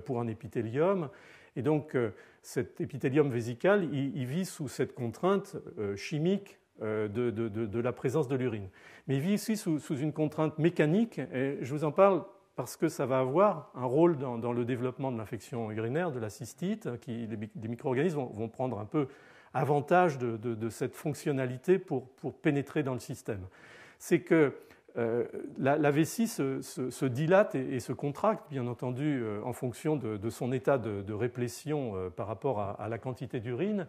pour un épithélium. Et donc cet épithélium vésical, il vit sous cette contrainte chimique de la présence de l'urine. Mais il vit aussi sous une contrainte mécanique, et je vous en parle parce que ça va avoir un rôle dans le développement de l'infection urinaire, de la cystite, des micro-organismes vont prendre un peu avantage de cette fonctionnalité pour pénétrer dans le système. C'est que la vessie se dilate et se contracte, bien entendu, en fonction de son état de réplétion par rapport à la quantité d'urine.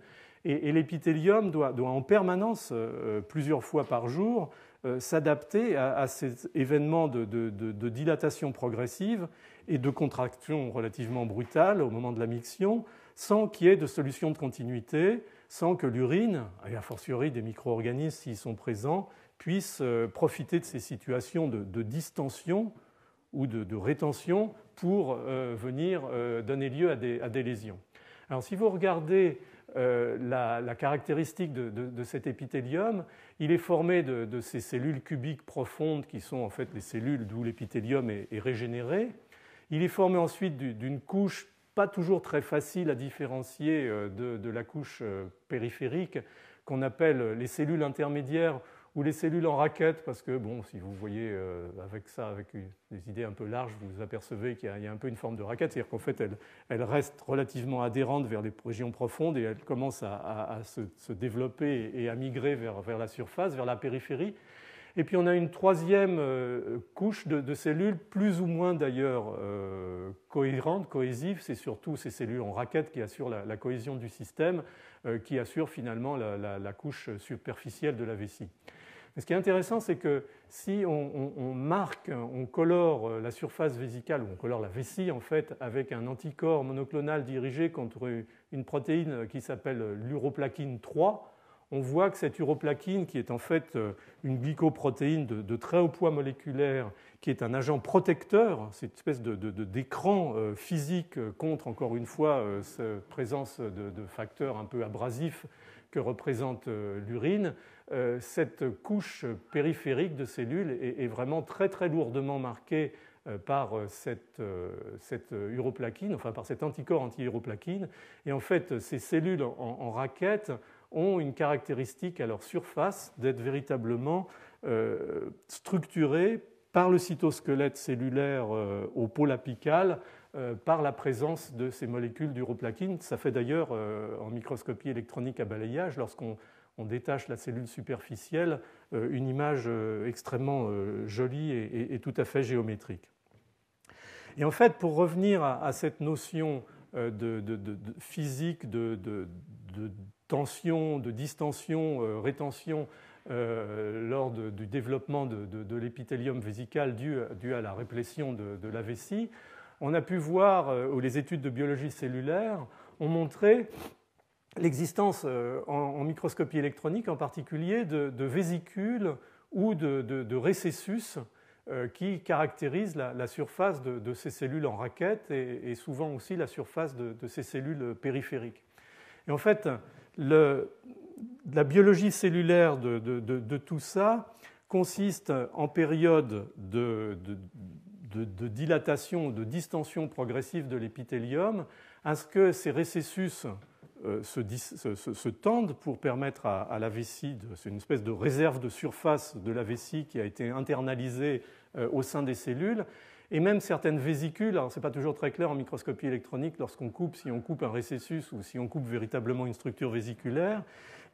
Et l'épithélium doit en permanence, plusieurs fois par jour, s'adapter à ces événements de dilatation progressive et de contraction relativement brutale au moment de la miction, sans qu'il y ait de solution de continuité, sans que l'urine, et a fortiori des micro-organismes s'ils sont présents, puissent profiter de ces situations de distension ou de rétention pour venir donner lieu à des lésions. Alors si vous regardez la caractéristique de cet épithélium, il est formé de ces cellules cubiques profondes qui sont en fait les cellules d'où l'épithélium est régénéré. Il est formé ensuite d'une couche pas toujours très facile à différencier de la couche périphérique qu'on appelle les cellules intermédiaires ou les cellules en raquette, parce que, bon, si vous voyez avec des idées un peu larges, vous apercevez qu'il y a un peu une forme de raquette, c'est-à-dire qu'en fait, elle reste relativement adhérente vers les régions profondes et elle commence à se développer et à migrer vers la surface, vers la périphérie. Et puis on a une troisième couche de cellules, plus ou moins d'ailleurs cohérentes, cohésives. C'est surtout ces cellules en raquette qui assurent la cohésion du système, qui assurent finalement la couche superficielle de la vessie. Mais ce qui est intéressant, c'est que si on marque, on colore la surface vésicale, ou on colore la vessie en fait, avec un anticorps monoclonal dirigé contre une protéine qui s'appelle l'uroplaquine 3, on voit que cette uroplaquine, qui est en fait une glycoprotéine de très haut poids moléculaire, qui est un agent protecteur, cette espèce d'écran physique contre, encore une fois, cette présence de facteurs un peu abrasifs que représente l'urine, cette couche périphérique de cellules est vraiment très très lourdement marquée par cette uroplaquine, enfin par cet anticorps anti-uroplaquine. Et en fait, ces cellules en raquette ont une caractéristique à leur surface d'être véritablement structurées par le cytosquelette cellulaire au pôle apical, par la présence de ces molécules d'uroplaquine. Ça fait d'ailleurs, en microscopie électronique à balayage, lorsqu'on détache la cellule superficielle, une image extrêmement jolie et tout à fait géométrique. Et en fait, pour revenir à cette notion de physique, de tension, de distension, rétention lors du développement de l'épithélium vésical dû à la réplétion de la vessie, on a pu voir, ou les études de biologie cellulaire ont montré l'existence en microscopie électronique en particulier de vésicules ou de récessus qui caractérisent la surface de ces cellules en raquette et souvent aussi la surface de ces cellules périphériques. Et en fait, la biologie cellulaire de tout ça consiste en période de dilatation, de distension progressive de l'épithélium, à ce que ces récessus se tendent pour permettre à la vessie, c'est une espèce de réserve de surface de la vessie qui a été internalisée au sein des cellules, et même certaines vésicules, alors ce n'est pas toujours très clair en microscopie électronique lorsqu'on coupe, si on coupe un récessus ou si on coupe véritablement une structure vésiculaire,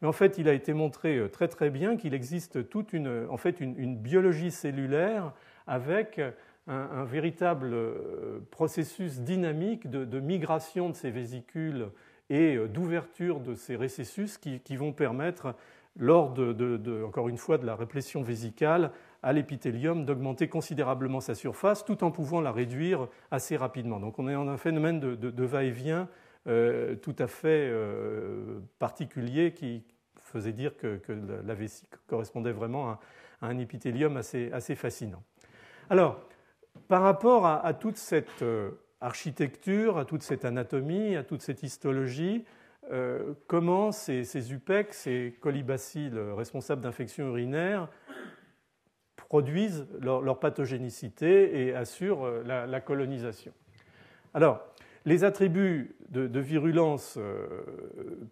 mais en fait il a été montré très très bien qu'il existe toute une biologie cellulaire avec un véritable processus dynamique de migration de ces vésicules et d'ouverture de ces récessus qui vont permettre, lors encore une fois, de la réplétion vésicale, à l'épithélium d'augmenter considérablement sa surface tout en pouvant la réduire assez rapidement. Donc on est dans un phénomène de va-et-vient tout à fait particulier qui faisait dire que la vessie correspondait vraiment à un épithélium assez fascinant. Alors, par rapport à toute cette architecture, à toute cette anatomie, à toute cette histologie, comment ces UPEC, ces colibacilles responsables d'infections urinaires, produisent leur pathogénicité et assurent la colonisation. Alors, les attributs de virulence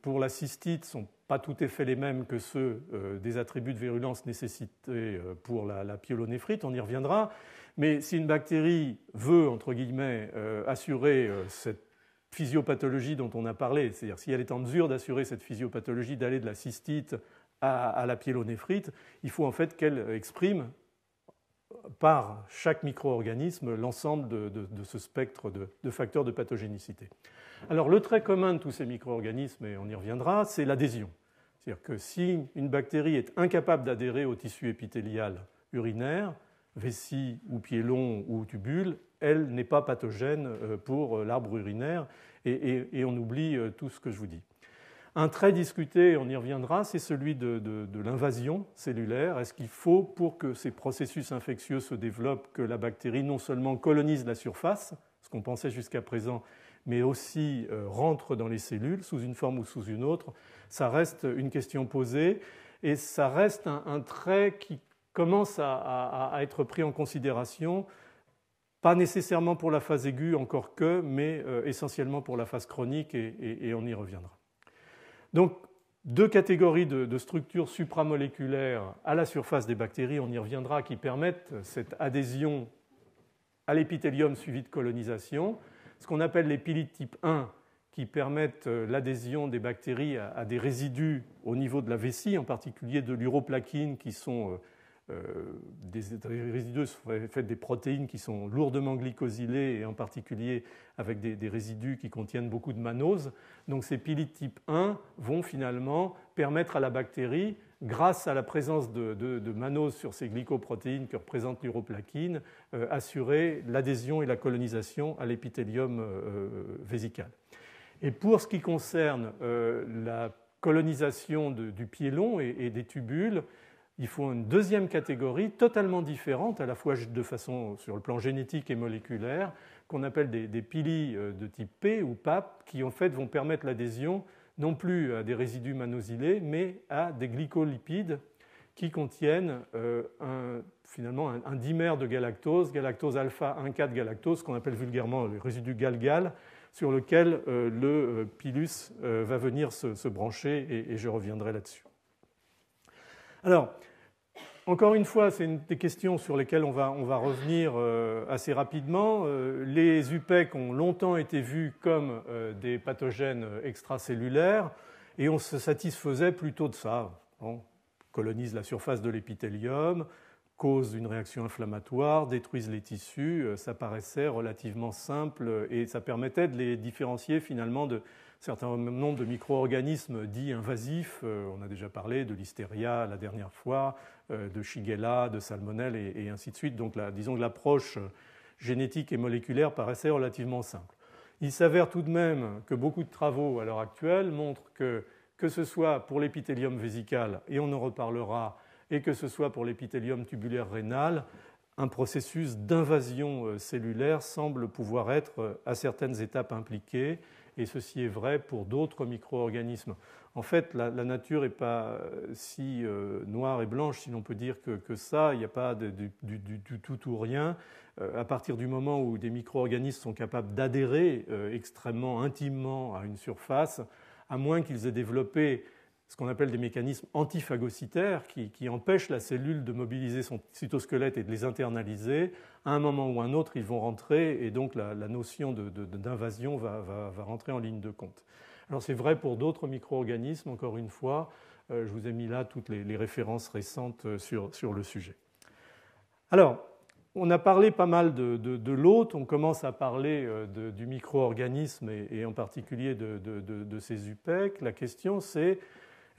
pour la cystite ne sont pas tout à fait les mêmes que ceux des attributs de virulence nécessités pour la pyélonéphrite, on y reviendra. Mais si une bactérie veut, entre guillemets, assurer cette physiopathologie dont on a parlé, c'est-à-dire si elle est en mesure d'assurer cette physiopathologie, d'aller de la cystite à la pyélonéphrite, il faut en fait qu'elle exprime par chaque micro-organisme l'ensemble de ce spectre de facteurs de pathogénicité. Alors le trait commun de tous ces micro-organismes, et on y reviendra, c'est l'adhésion. C'est-à-dire que si une bactérie est incapable d'adhérer au tissu épithélial urinaire, vessie ou pyélon ou tubule, elle n'est pas pathogène pour l'arbre urinaire et on oublie tout ce que je vous dis. Un trait discuté, on y reviendra, c'est celui de l'invasion cellulaire. Est-ce qu'il faut, pour que ces processus infectieux se développent, que la bactérie non seulement colonise la surface, ce qu'on pensait jusqu'à présent, mais aussi rentre dans les cellules sous une forme ou sous une autre? Ça reste une question posée et ça reste un trait qui commence à être pris en considération, pas nécessairement pour la phase aiguë encore que, mais essentiellement pour la phase chronique et on y reviendra. Donc, deux catégories de structures supramoléculaires à la surface des bactéries, on y reviendra, qui permettent cette adhésion à l'épithélium suivi de colonisation. Ce qu'on appelle les pili de type 1, qui permettent l'adhésion des bactéries à des résidus au niveau de la vessie, en particulier de l'uroplaquine, qui sont des résidus faits des protéines qui sont lourdement glycosylées et en particulier avec des résidus qui contiennent beaucoup de mannose. Donc ces pili de type 1 vont finalement permettre à la bactérie, grâce à la présence de mannose sur ces glycoprotéines que représente l'uroplaquine, assurer l'adhésion et la colonisation à l'épithélium vésical. Et pour ce qui concerne la colonisation du pyélon et des tubules, il faut une deuxième catégorie totalement différente, à la fois de façon sur le plan génétique et moléculaire, qu'on appelle des pili de type P ou PAP, qui en fait vont permettre l'adhésion non plus à des résidus mannosilés, mais à des glycolipides qui contiennent finalement un dimère de galactose, galactose alpha 1,4 galactose, qu'on appelle vulgairement le résidu gal-gal, sur lequel le pilus va venir se brancher, et je reviendrai là-dessus. Alors, encore une fois, c'est une des questions sur lesquelles on va revenir assez rapidement. Les UPEC ont longtemps été vus comme des pathogènes extracellulaires et on se satisfaisait plutôt de ça. On colonise la surface de l'épithélium, cause une réaction inflammatoire, détruisent les tissus. Ça paraissait relativement simple et ça permettait de les différencier finalement de certain nombre de micro-organismes dits invasifs. On a déjà parlé de l'hystéria la dernière fois, de Shigella, de Salmonelle et ainsi de suite. Donc disons que l'approche génétique et moléculaire paraissait relativement simple. Il s'avère tout de même que beaucoup de travaux à l'heure actuelle montrent que ce soit pour l'épithélium vésical, et on en reparlera, et que ce soit pour l'épithélium tubulaire rénal, un processus d'invasion cellulaire semble pouvoir être à certaines étapes impliqué, et ceci est vrai pour d'autres micro-organismes. En fait, la nature n'est pas si noire et blanche, si l'on peut dire que ça. Il n'y a pas du tout ou rien. À partir du moment où des micro-organismes sont capables d'adhérer extrêmement intimement à une surface, à moins qu'ils aient développé ce qu'on appelle des mécanismes antiphagocytaires qui empêchent la cellule de mobiliser son cytosquelette et de les internaliser, à un moment ou un autre, ils vont rentrer et donc la notion d'invasion va rentrer en ligne de compte. Alors c'est vrai pour d'autres micro-organismes, encore une fois, je vous ai mis là toutes les références récentes sur le sujet. Alors, on a parlé pas mal de l'hôte, on commence à parler du micro-organisme et en particulier de ces UPEC. La question c'est,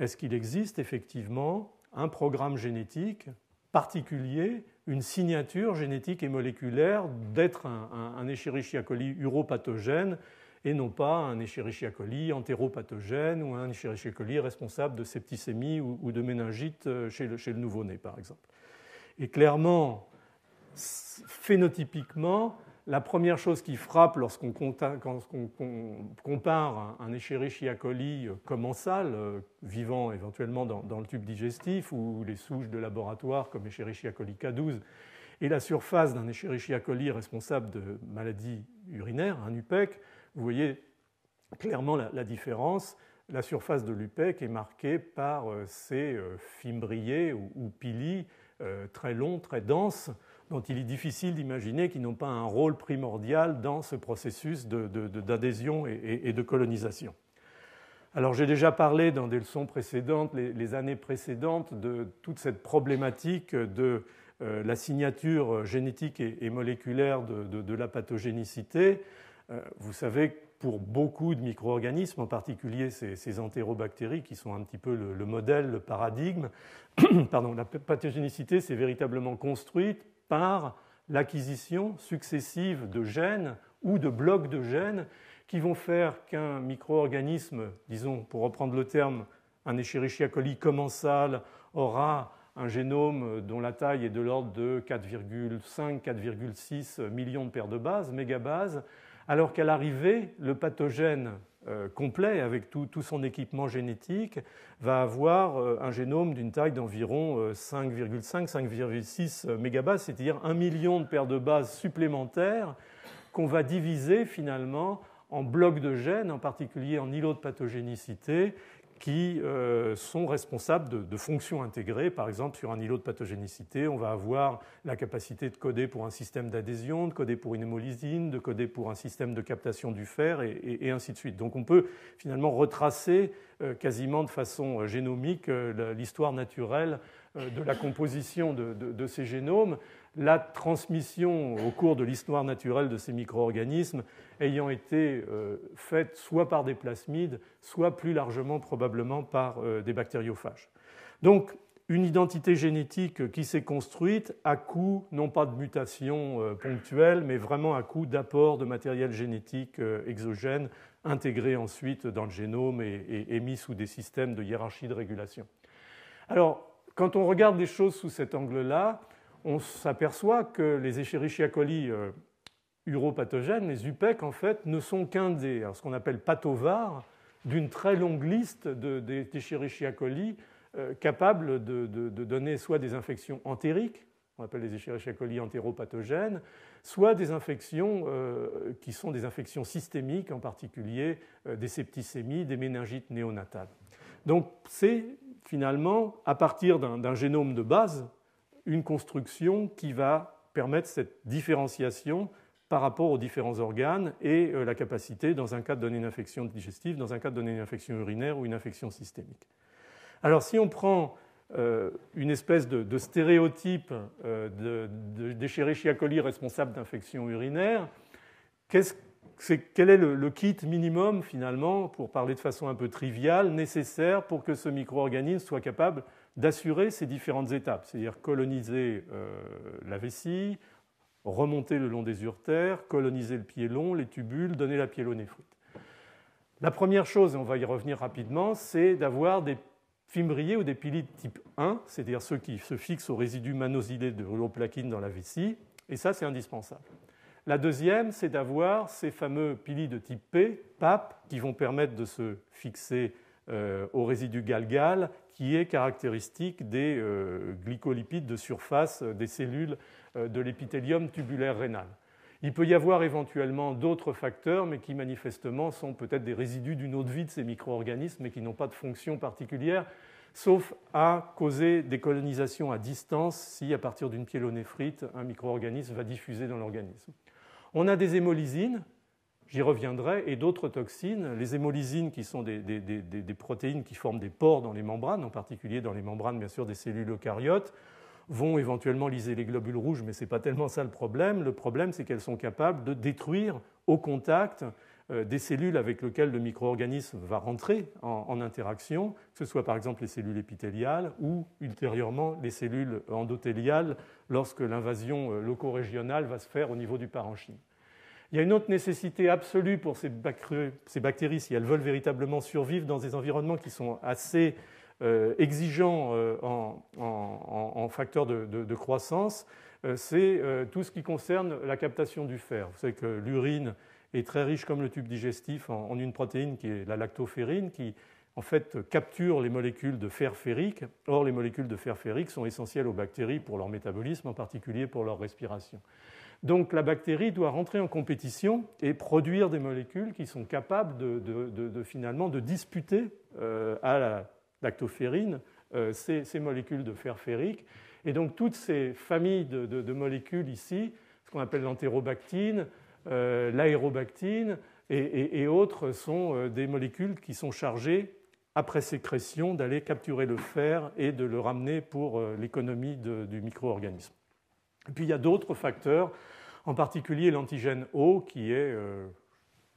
est-ce qu'il existe effectivement un programme génétique particulier, une signature génétique et moléculaire d'être un Escherichia coli uropathogène et non pas un Escherichia coli entéropathogène ou un Escherichia coli responsable de septicémie ou de méningite chez le nouveau-né, par exemple. Et clairement, phénotypiquement, la première chose qui frappe lorsqu'on compare un Escherichia coli commensal, vivant éventuellement dans le tube digestif, ou les souches de laboratoire comme Escherichia coli K12, et la surface d'un Escherichia coli responsable de maladies urinaires, un UPEC, vous voyez clairement la différence. La surface de l'UPEC est marquée par ces fimbriers ou pili très longs, très denses, dont il est difficile d'imaginer qu'ils n'ont pas un rôle primordial dans ce processus d'adhésion et de colonisation. Alors j'ai déjà parlé dans des leçons précédentes, les années précédentes, de toute cette problématique de la signature génétique et moléculaire de la pathogénicité. Vous savez que pour beaucoup de micro-organismes, en particulier ces entérobactéries qui sont un petit peu le modèle, le paradigme, la pathogénicité s'est véritablement construite par l'acquisition successive de gènes ou de blocs de gènes qui vont faire qu'un micro-organisme, disons pour reprendre le terme, un Escherichia coli commensal aura un génome dont la taille est de l'ordre de 4,5-4,6 millions de paires de bases, mégabases, alors qu'à l'arrivée, le pathogène complet, avec tout son équipement génétique, va avoir un génome d'une taille d'environ 5,5-5,6 mégabases, c'est-à-dire 1 million de paires de bases supplémentaires qu'on va diviser finalement en blocs de gènes, en particulier en îlots de pathogénicité, qui sont responsables de fonctions intégrées. Par exemple, sur un îlot de pathogénicité, on va avoir la capacité de coder pour un système d'adhésion, de coder pour une hémolysine, de coder pour un système de captation du fer, et ainsi de suite. Donc on peut finalement retracer quasiment de façon génomique l'histoire naturelle de la composition de ces génomes, la transmission au cours de l'histoire naturelle de ces micro-organismes ayant été faite soit par des plasmides, soit plus largement probablement par des bactériophages. Donc une identité génétique qui s'est construite à coup, non pas de mutation ponctuelle, mais vraiment à coup d'apport de matériel génétique exogène intégré ensuite dans le génome et mis sous des systèmes de hiérarchie de régulation. Alors, quand on regarde les choses sous cet angle-là, on s'aperçoit que les Escherichia coli uropathogènes, les UPEC, en fait, ne sont qu'un des, ce qu'on appelle pathovars, d'une très longue liste d'Escherichia coli capables de donner soit des infections entériques, on appelle les Escherichia coli entéropathogènes, soit des infections qui sont des infections systémiques, en particulier des septicémies, des méningites néonatales. Donc c'est finalement, à partir d'un génome de base, une construction qui va permettre cette différenciation par rapport aux différents organes et la capacité, dans un cas de donner une infection digestive, dans un cas de donner une infection urinaire ou une infection systémique. Alors si on prend une espèce de stéréotype d'Escherichia coli responsable d'infection urinaire, quel est le kit minimum, finalement, pour parler de façon un peu triviale, nécessaire pour que ce micro-organisme soit capable d'assurer ces différentes étapes, c'est-à-dire coloniser la vessie, remonter le long des uretères, coloniser le pied long, les tubules, donner la pyélonéphrite. La première chose, et on va y revenir rapidement, c'est d'avoir des fimbriés ou des pili de type 1, c'est-à-dire ceux qui se fixent aux résidus mannose-ylés de l'uroplaquine dans la vessie, et ça, c'est indispensable. La deuxième, c'est d'avoir ces fameux pili de type P, PAP, qui vont permettre de se fixer au résidu galgal, qui est caractéristique des glycolipides de surface des cellules de l'épithélium tubulaire rénal. Il peut y avoir éventuellement d'autres facteurs, mais qui manifestement sont peut-être des résidus d'une autre vie de ces micro-organismes, mais qui n'ont pas de fonction particulière, sauf à causer des colonisations à distance si, à partir d'une pyélonéphrite, un micro-organisme va diffuser dans l'organisme. On a des hémolysines, j'y reviendrai, et d'autres toxines. Les hémolysines, qui sont des protéines qui forment des pores dans les membranes, en particulier dans les membranes, bien sûr, des cellules eucaryotes, vont éventuellement lyser les globules rouges, mais ce n'est pas tellement ça le problème. Le problème, c'est qu'elles sont capables de détruire au contact des cellules avec lesquelles le micro-organisme va rentrer en interaction, que ce soit par exemple les cellules épithéliales ou ultérieurement les cellules endothéliales lorsque l'invasion loco-régionale va se faire au niveau du parenchyme. Il y a une autre nécessité absolue pour ces bactéries, si elles veulent véritablement survivre dans des environnements qui sont assez exigeants en facteurs de croissance, c'est tout ce qui concerne la captation du fer. Vous savez que l'urine est très riche comme le tube digestif en une protéine qui est la lactoferrine, qui en fait capture les molécules de fer ferrique. Or, les molécules de fer ferrique sont essentielles aux bactéries pour leur métabolisme, en particulier pour leur respiration. Donc la bactérie doit rentrer en compétition et produire des molécules qui sont capables finalement de disputer à la lactoferrine ces molécules de fer ferrique. Et donc toutes ces familles de molécules ici, ce qu'on appelle l'entérobactine, l'aérobactine et autres, sont des molécules qui sont chargées, après sécrétion, d'aller capturer le fer et de le ramener pour l'économie du micro-organisme. Et puis il y a d'autres facteurs, en particulier l'antigène O, qui est,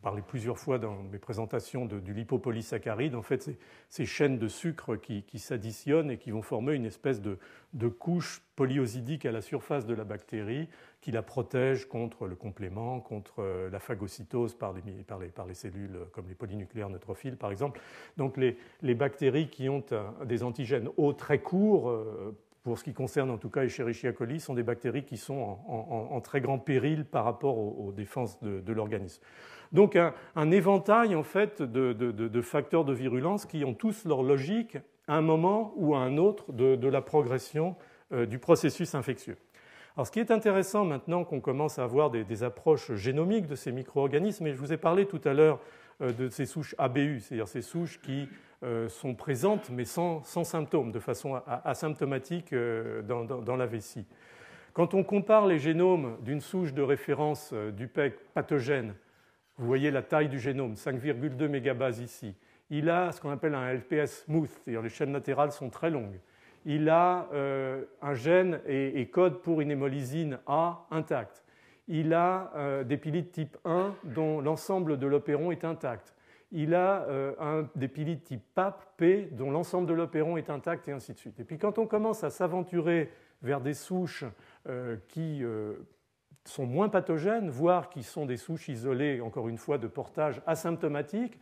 parlé plusieurs fois dans mes présentations du lipopolysaccharide, en fait ces chaînes de sucre qui s'additionnent et qui vont former une espèce de couche polyosidique à la surface de la bactérie qui la protège contre le complément, contre la phagocytose par les cellules comme les polynucléaires neutrophiles par exemple. Donc les bactéries qui ont des antigènes O très courts, pour ce qui concerne en tout cas Escherichia coli, sont des bactéries qui sont en très grand péril par rapport aux défenses de l'organisme. Donc un éventail en fait de facteurs de virulence qui ont tous leur logique à un moment ou à un autre de la progression du processus infectieux. Alors, ce qui est intéressant maintenant qu'on commence à avoir des approches génomiques de ces micro-organismes, et je vous ai parlé tout à l'heure de ces souches ABU, c'est-à-dire ces souches qui sont présentes mais sans symptômes, de façon asymptomatique dans la vessie. Quand on compare les génomes d'une souche de référence du PEG pathogène, vous voyez la taille du génome, 5,2 mégabases ici. Il a ce qu'on appelle un LPS smooth, c'est-à-dire les chaînes latérales sont très longues. Il a un gène et code pour une hémolysine A intacte. Il a des pili de type 1 dont l'ensemble de l'opéron est intact. Il a des pili de type PAP, P, dont l'ensemble de l'opéron est intact, et ainsi de suite. Et puis quand on commence à s'aventurer vers des souches qui sont moins pathogènes, voire qui sont des souches isolées, encore une fois, de portage asymptomatique,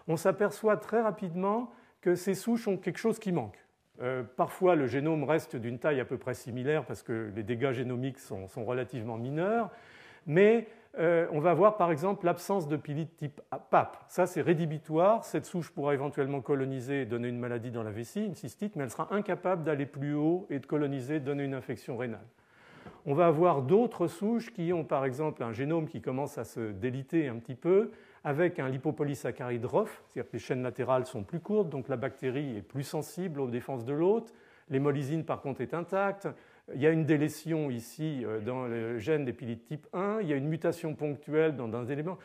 on s'aperçoit très rapidement que ces souches ont quelque chose qui manque. Parfois, le génome reste d'une taille à peu près similaire parce que les dégâts génomiques sont relativement mineurs, mais on va voir par exemple l'absence de pili de type PAP. Ça, c'est rédhibitoire. Cette souche pourra éventuellement coloniser et donner une maladie dans la vessie, une cystite, mais elle sera incapable d'aller plus haut et de coloniser, donner une infection rénale. On va avoir d'autres souches qui ont par exemple un génome qui commence à se déliter un petit peu, avec un lipopolysaccharide ROF, c'est-à-dire que les chaînes latérales sont plus courtes, donc la bactérie est plus sensible aux défenses de l'hôte. L'hémolysine, par contre, est intacte. Il y a une délétion ici dans le gène des pili de type 1. Il y a une mutation ponctuelle dans un élément.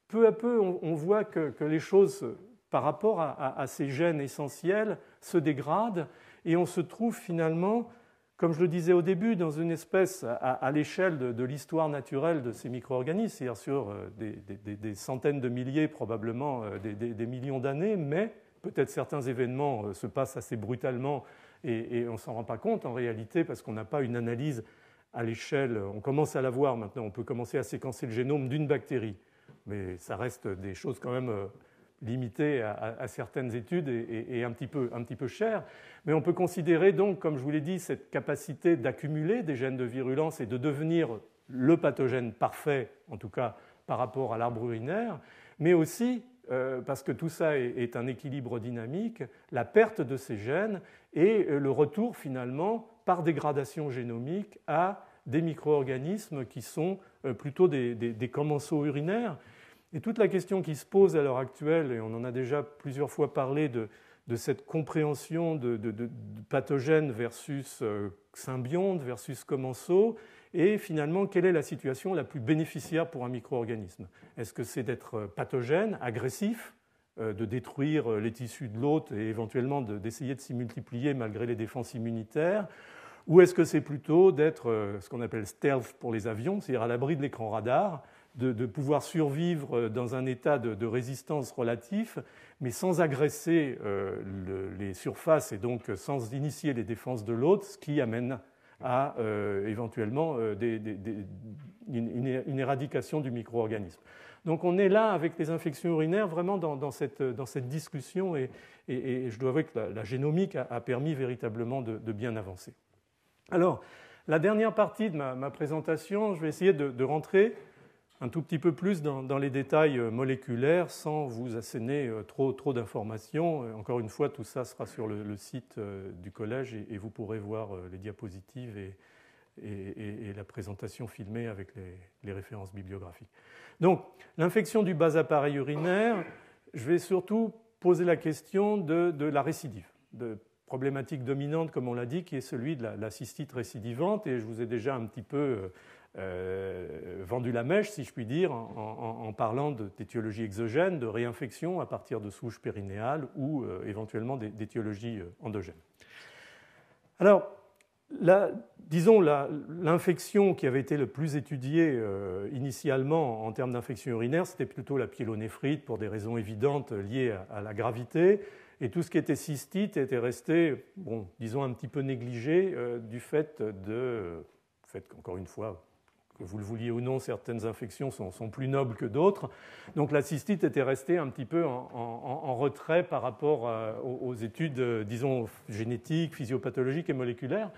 Peu à peu, on voit que les choses, par rapport à ces gènes essentiels, se dégradent et on se trouve finalement, comme je le disais au début, dans une espèce à l'échelle de l'histoire naturelle de ces micro-organismes, c'est-à-dire sur des centaines de milliers, probablement des millions d'années, mais peut-être certains événements se passent assez brutalement et on ne s'en rend pas compte en réalité parce qu'on n'a pas une analyse à l'échelle. On commence à la voir maintenant, on peut commencer à séquencer le génome d'une bactérie, mais ça reste des choses quand même limité à certaines études et un petit peu cher. Mais on peut considérer donc, comme je vous l'ai dit, cette capacité d'accumuler des gènes de virulence et de devenir le pathogène parfait, en tout cas par rapport à l'arbre urinaire, mais aussi, parce que tout ça est un équilibre dynamique, la perte de ces gènes et le retour finalement par dégradation génomique à des micro-organismes qui sont plutôt des commensaux urinaires. Et toute la question qui se pose à l'heure actuelle, et on en a déjà plusieurs fois parlé de cette compréhension de pathogènes versus symbiontes versus commensaux, et finalement, quelle est la situation la plus bénéficiaire pour un micro-organisme? Est-ce que c'est d'être pathogène, agressif, de détruire les tissus de l'hôte et éventuellement d'essayer de s'y multiplier malgré les défenses immunitaires? Ou est-ce que c'est plutôt d'être ce qu'on appelle stealth pour les avions, c'est-à-dire à l'abri de l'écran radar, de pouvoir survivre dans un état de résistance relatif, mais sans agresser les surfaces et donc sans initier les défenses de l'hôte, ce qui amène à éventuellement une éradication du micro-organisme. Donc on est là avec les infections urinaires vraiment dans cette discussion et je dois avouer que la génomique a permis véritablement de bien avancer. Alors, la dernière partie de ma présentation, je vais essayer de rentrer un tout petit peu plus dans les détails moléculaires sans vous asséner trop d'informations. Encore une fois, tout ça sera sur le site du collège et vous pourrez voir les diapositives et la présentation filmée avec les références bibliographiques. Donc, l'infection du bas appareil urinaire, je vais surtout poser la question de la récidive, de problématique dominante, comme on l'a dit, qui est celui de la cystite récidivante. Et je vous ai déjà un petit peu vendu la mèche, si je puis dire, en parlant d'étiologie exogène, de réinfection à partir de souches périnéales ou éventuellement d'étiologie endogène. Alors, disons l'infection qui avait été le plus étudiée initialement en termes d'infection urinaire, c'était plutôt la pyélonéphrite pour des raisons évidentes liées à la gravité. Et tout ce qui était cystite était resté, bon, disons, un petit peu négligé du fait qu'encore une fois, que vous le vouliez ou non, certaines infections sont plus nobles que d'autres. Donc la cystite était restée un petit peu en retrait par rapport aux études, disons, génétiques, physiopathologiques et moléculaires.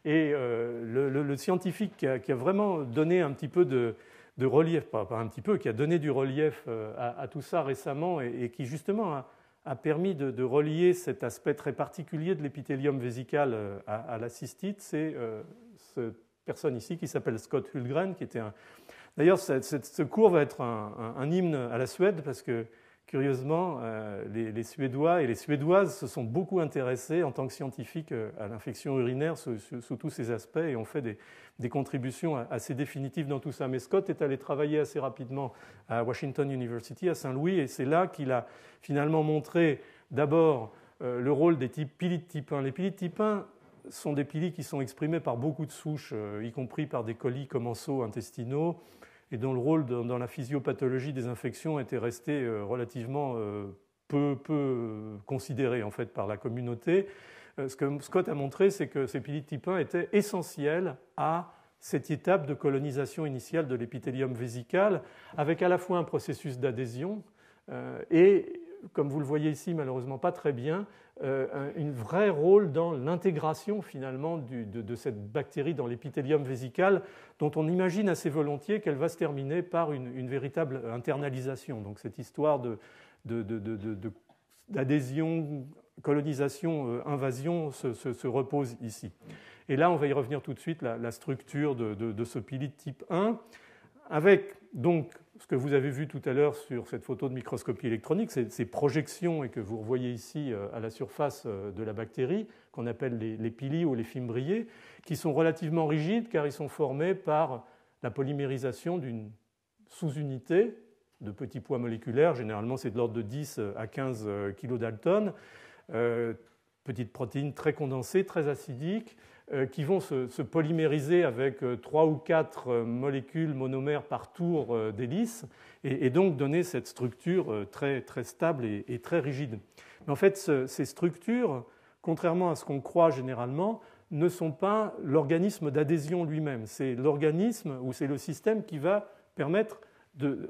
Et le scientifique qui a vraiment donné un petit peu de relief, pas un petit peu, qui a donné du relief à tout ça récemment et qui justement a permis de relier cet aspect très particulier de l'épithélium vésical à la cystite, c'est cette personne ici qui s'appelle Scott Hultgren, qui était D'ailleurs, ce cours va être un hymne à la Suède parce que, curieusement, les Suédois et les Suédoises se sont beaucoup intéressés en tant que scientifiques à l'infection urinaire sous tous ces aspects et ont fait des contributions assez définitives dans tout ça. Mais Scott est allé travailler assez rapidement à Washington University, à Saint-Louis, et c'est là qu'il a finalement montré d'abord le rôle des pili de type 1. Les pili de type 1 sont des pili qui sont exprimés par beaucoup de souches, y compris par des colis commensaux intestinaux, et dont le rôle dans la physiopathologie des infections était resté relativement peu considéré en fait, par la communauté. Ce que Scott a montré, c'est que ces pili de type 1 étaient essentiels à cette étape de colonisation initiale de l'épithélium vésical, avec à la fois un processus d'adhésion et, comme vous le voyez ici, malheureusement pas très bien, un vrai rôle dans l'intégration finalement de cette bactérie dans l'épithélium vésical, dont on imagine assez volontiers qu'elle va se terminer par une véritable internalisation. Donc cette histoire d'adhésion, colonisation, invasion se repose ici. Et là, on va y revenir tout de suite, la structure de ce pili de type 1, avec donc ce que vous avez vu tout à l'heure sur cette photo de microscopie électronique, ces projections et que vous revoyez ici à la surface de la bactérie, qu'on appelle les pili ou les fimbriers, qui sont relativement rigides car ils sont formés par la polymérisation d'une sous-unité de petits poids moléculaires, généralement c'est de l'ordre de 10 à 15 kilodaltons, petites protéines très condensées, très acidiques, qui vont se polymériser avec 3 ou 4 molécules monomères par tour d'hélice et donc donner cette structure très, très stable et très rigide. Mais en fait, ces structures, contrairement à ce qu'on croit généralement, ne sont pas l'organisme d'adhésion lui-même. C'est l'organisme ou c'est le système qui va permettre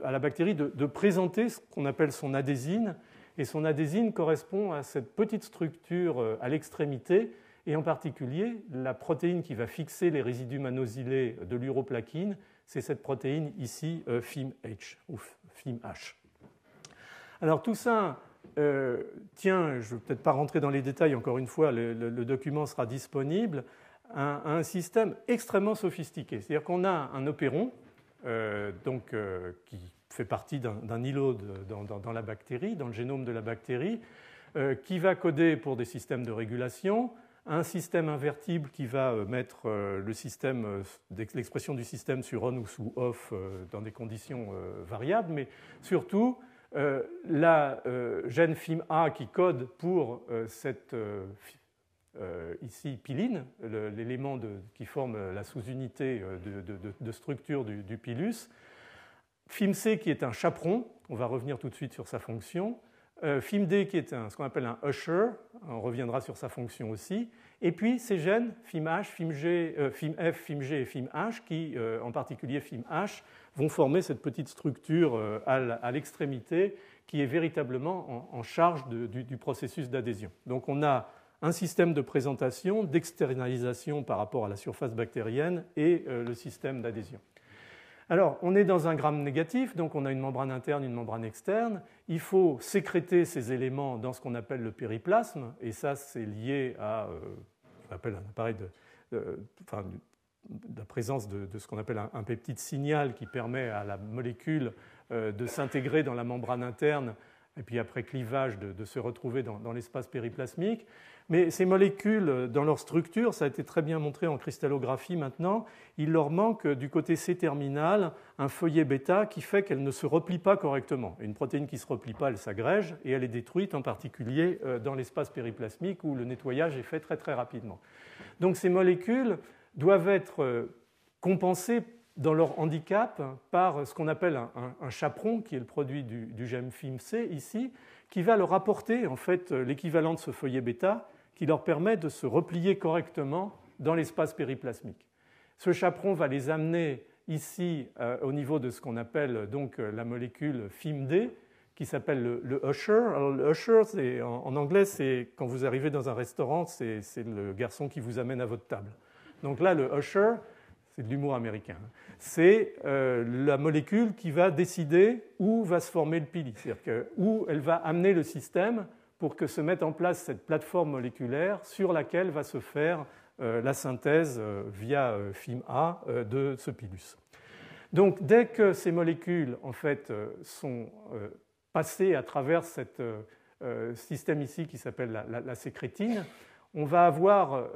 à la bactérie de présenter ce qu'on appelle son adhésine et son adésine correspond à cette petite structure à l'extrémité, et en particulier la protéine qui va fixer les résidus mannosylés de l'uroplaquine, c'est cette protéine ici, FIMH, ou FIMH. Alors tout ça tient, je ne vais peut-être pas rentrer dans les détails, encore une fois, le document sera disponible, à un système extrêmement sophistiqué. C'est-à-dire qu'on a un opéron qui fait partie d'un îlot dans la bactérie, dans le génome de la bactérie, qui va coder pour des systèmes de régulation, un système invertible qui va mettre l'expression du système sur on ou sous off dans des conditions variables, mais surtout la gène FIMA qui code pour cette ici piline, l'élément qui forme la sous-unité de structure du pilus, FIMC qui est un chaperon, on va revenir tout de suite sur sa fonction, FIMD qui est ce qu'on appelle un usher, on reviendra sur sa fonction aussi, et puis ces gènes FIMH, FIMF, FIMG et FIMH qui, en particulier FIMH, vont former cette petite structure à l'extrémité qui est véritablement en charge du processus d'adhésion. Donc on a un système de présentation, d'externalisation par rapport à la surface bactérienne et le système d'adhésion. Alors, on est dans un gram négatif, donc on a une membrane interne, une membrane externe. Il faut sécréter ces éléments dans ce qu'on appelle le périplasme, et ça, c'est lié à on appelle un appareil la présence de ce qu'on appelle un peptide signal qui permet à la molécule de s'intégrer dans la membrane interne et puis après clivage de se retrouver dans l'espace périplasmique. Mais ces molécules, dans leur structure, ça a été très bien montré en cristallographie maintenant, il leur manque du côté C-terminal un feuillet bêta qui fait qu'elle ne se replie pas correctement. Une protéine qui ne se replie pas, elle s'agrège et elle est détruite en particulier dans l'espace périplasmique où le nettoyage est fait très très rapidement. Donc ces molécules doivent être compensées dans leur handicap par ce qu'on appelle un chaperon, qui est le produit du gène FIMC ici, qui va leur apporter en fait l'équivalent de ce feuillet bêta, qui leur permet de se replier correctement dans l'espace périplasmique. Ce chaperon va les amener ici au niveau de ce qu'on appelle donc la molécule FIMD, qui s'appelle le usher. Alors, le usher, en anglais, c'est quand vous arrivez dans un restaurant, c'est le garçon qui vous amène à votre table. Donc là, le usher, c'est de l'humour américain, c'est la molécule qui va décider où va se former le pili, c'est-à-dire où elle va amener le système pour que se mette en place cette plateforme moléculaire sur laquelle va se faire la synthèse via FIMA de ce pilus. Donc dès que ces molécules en fait, sont passées à travers ce système ici qui s'appelle la sécrétine, on va avoir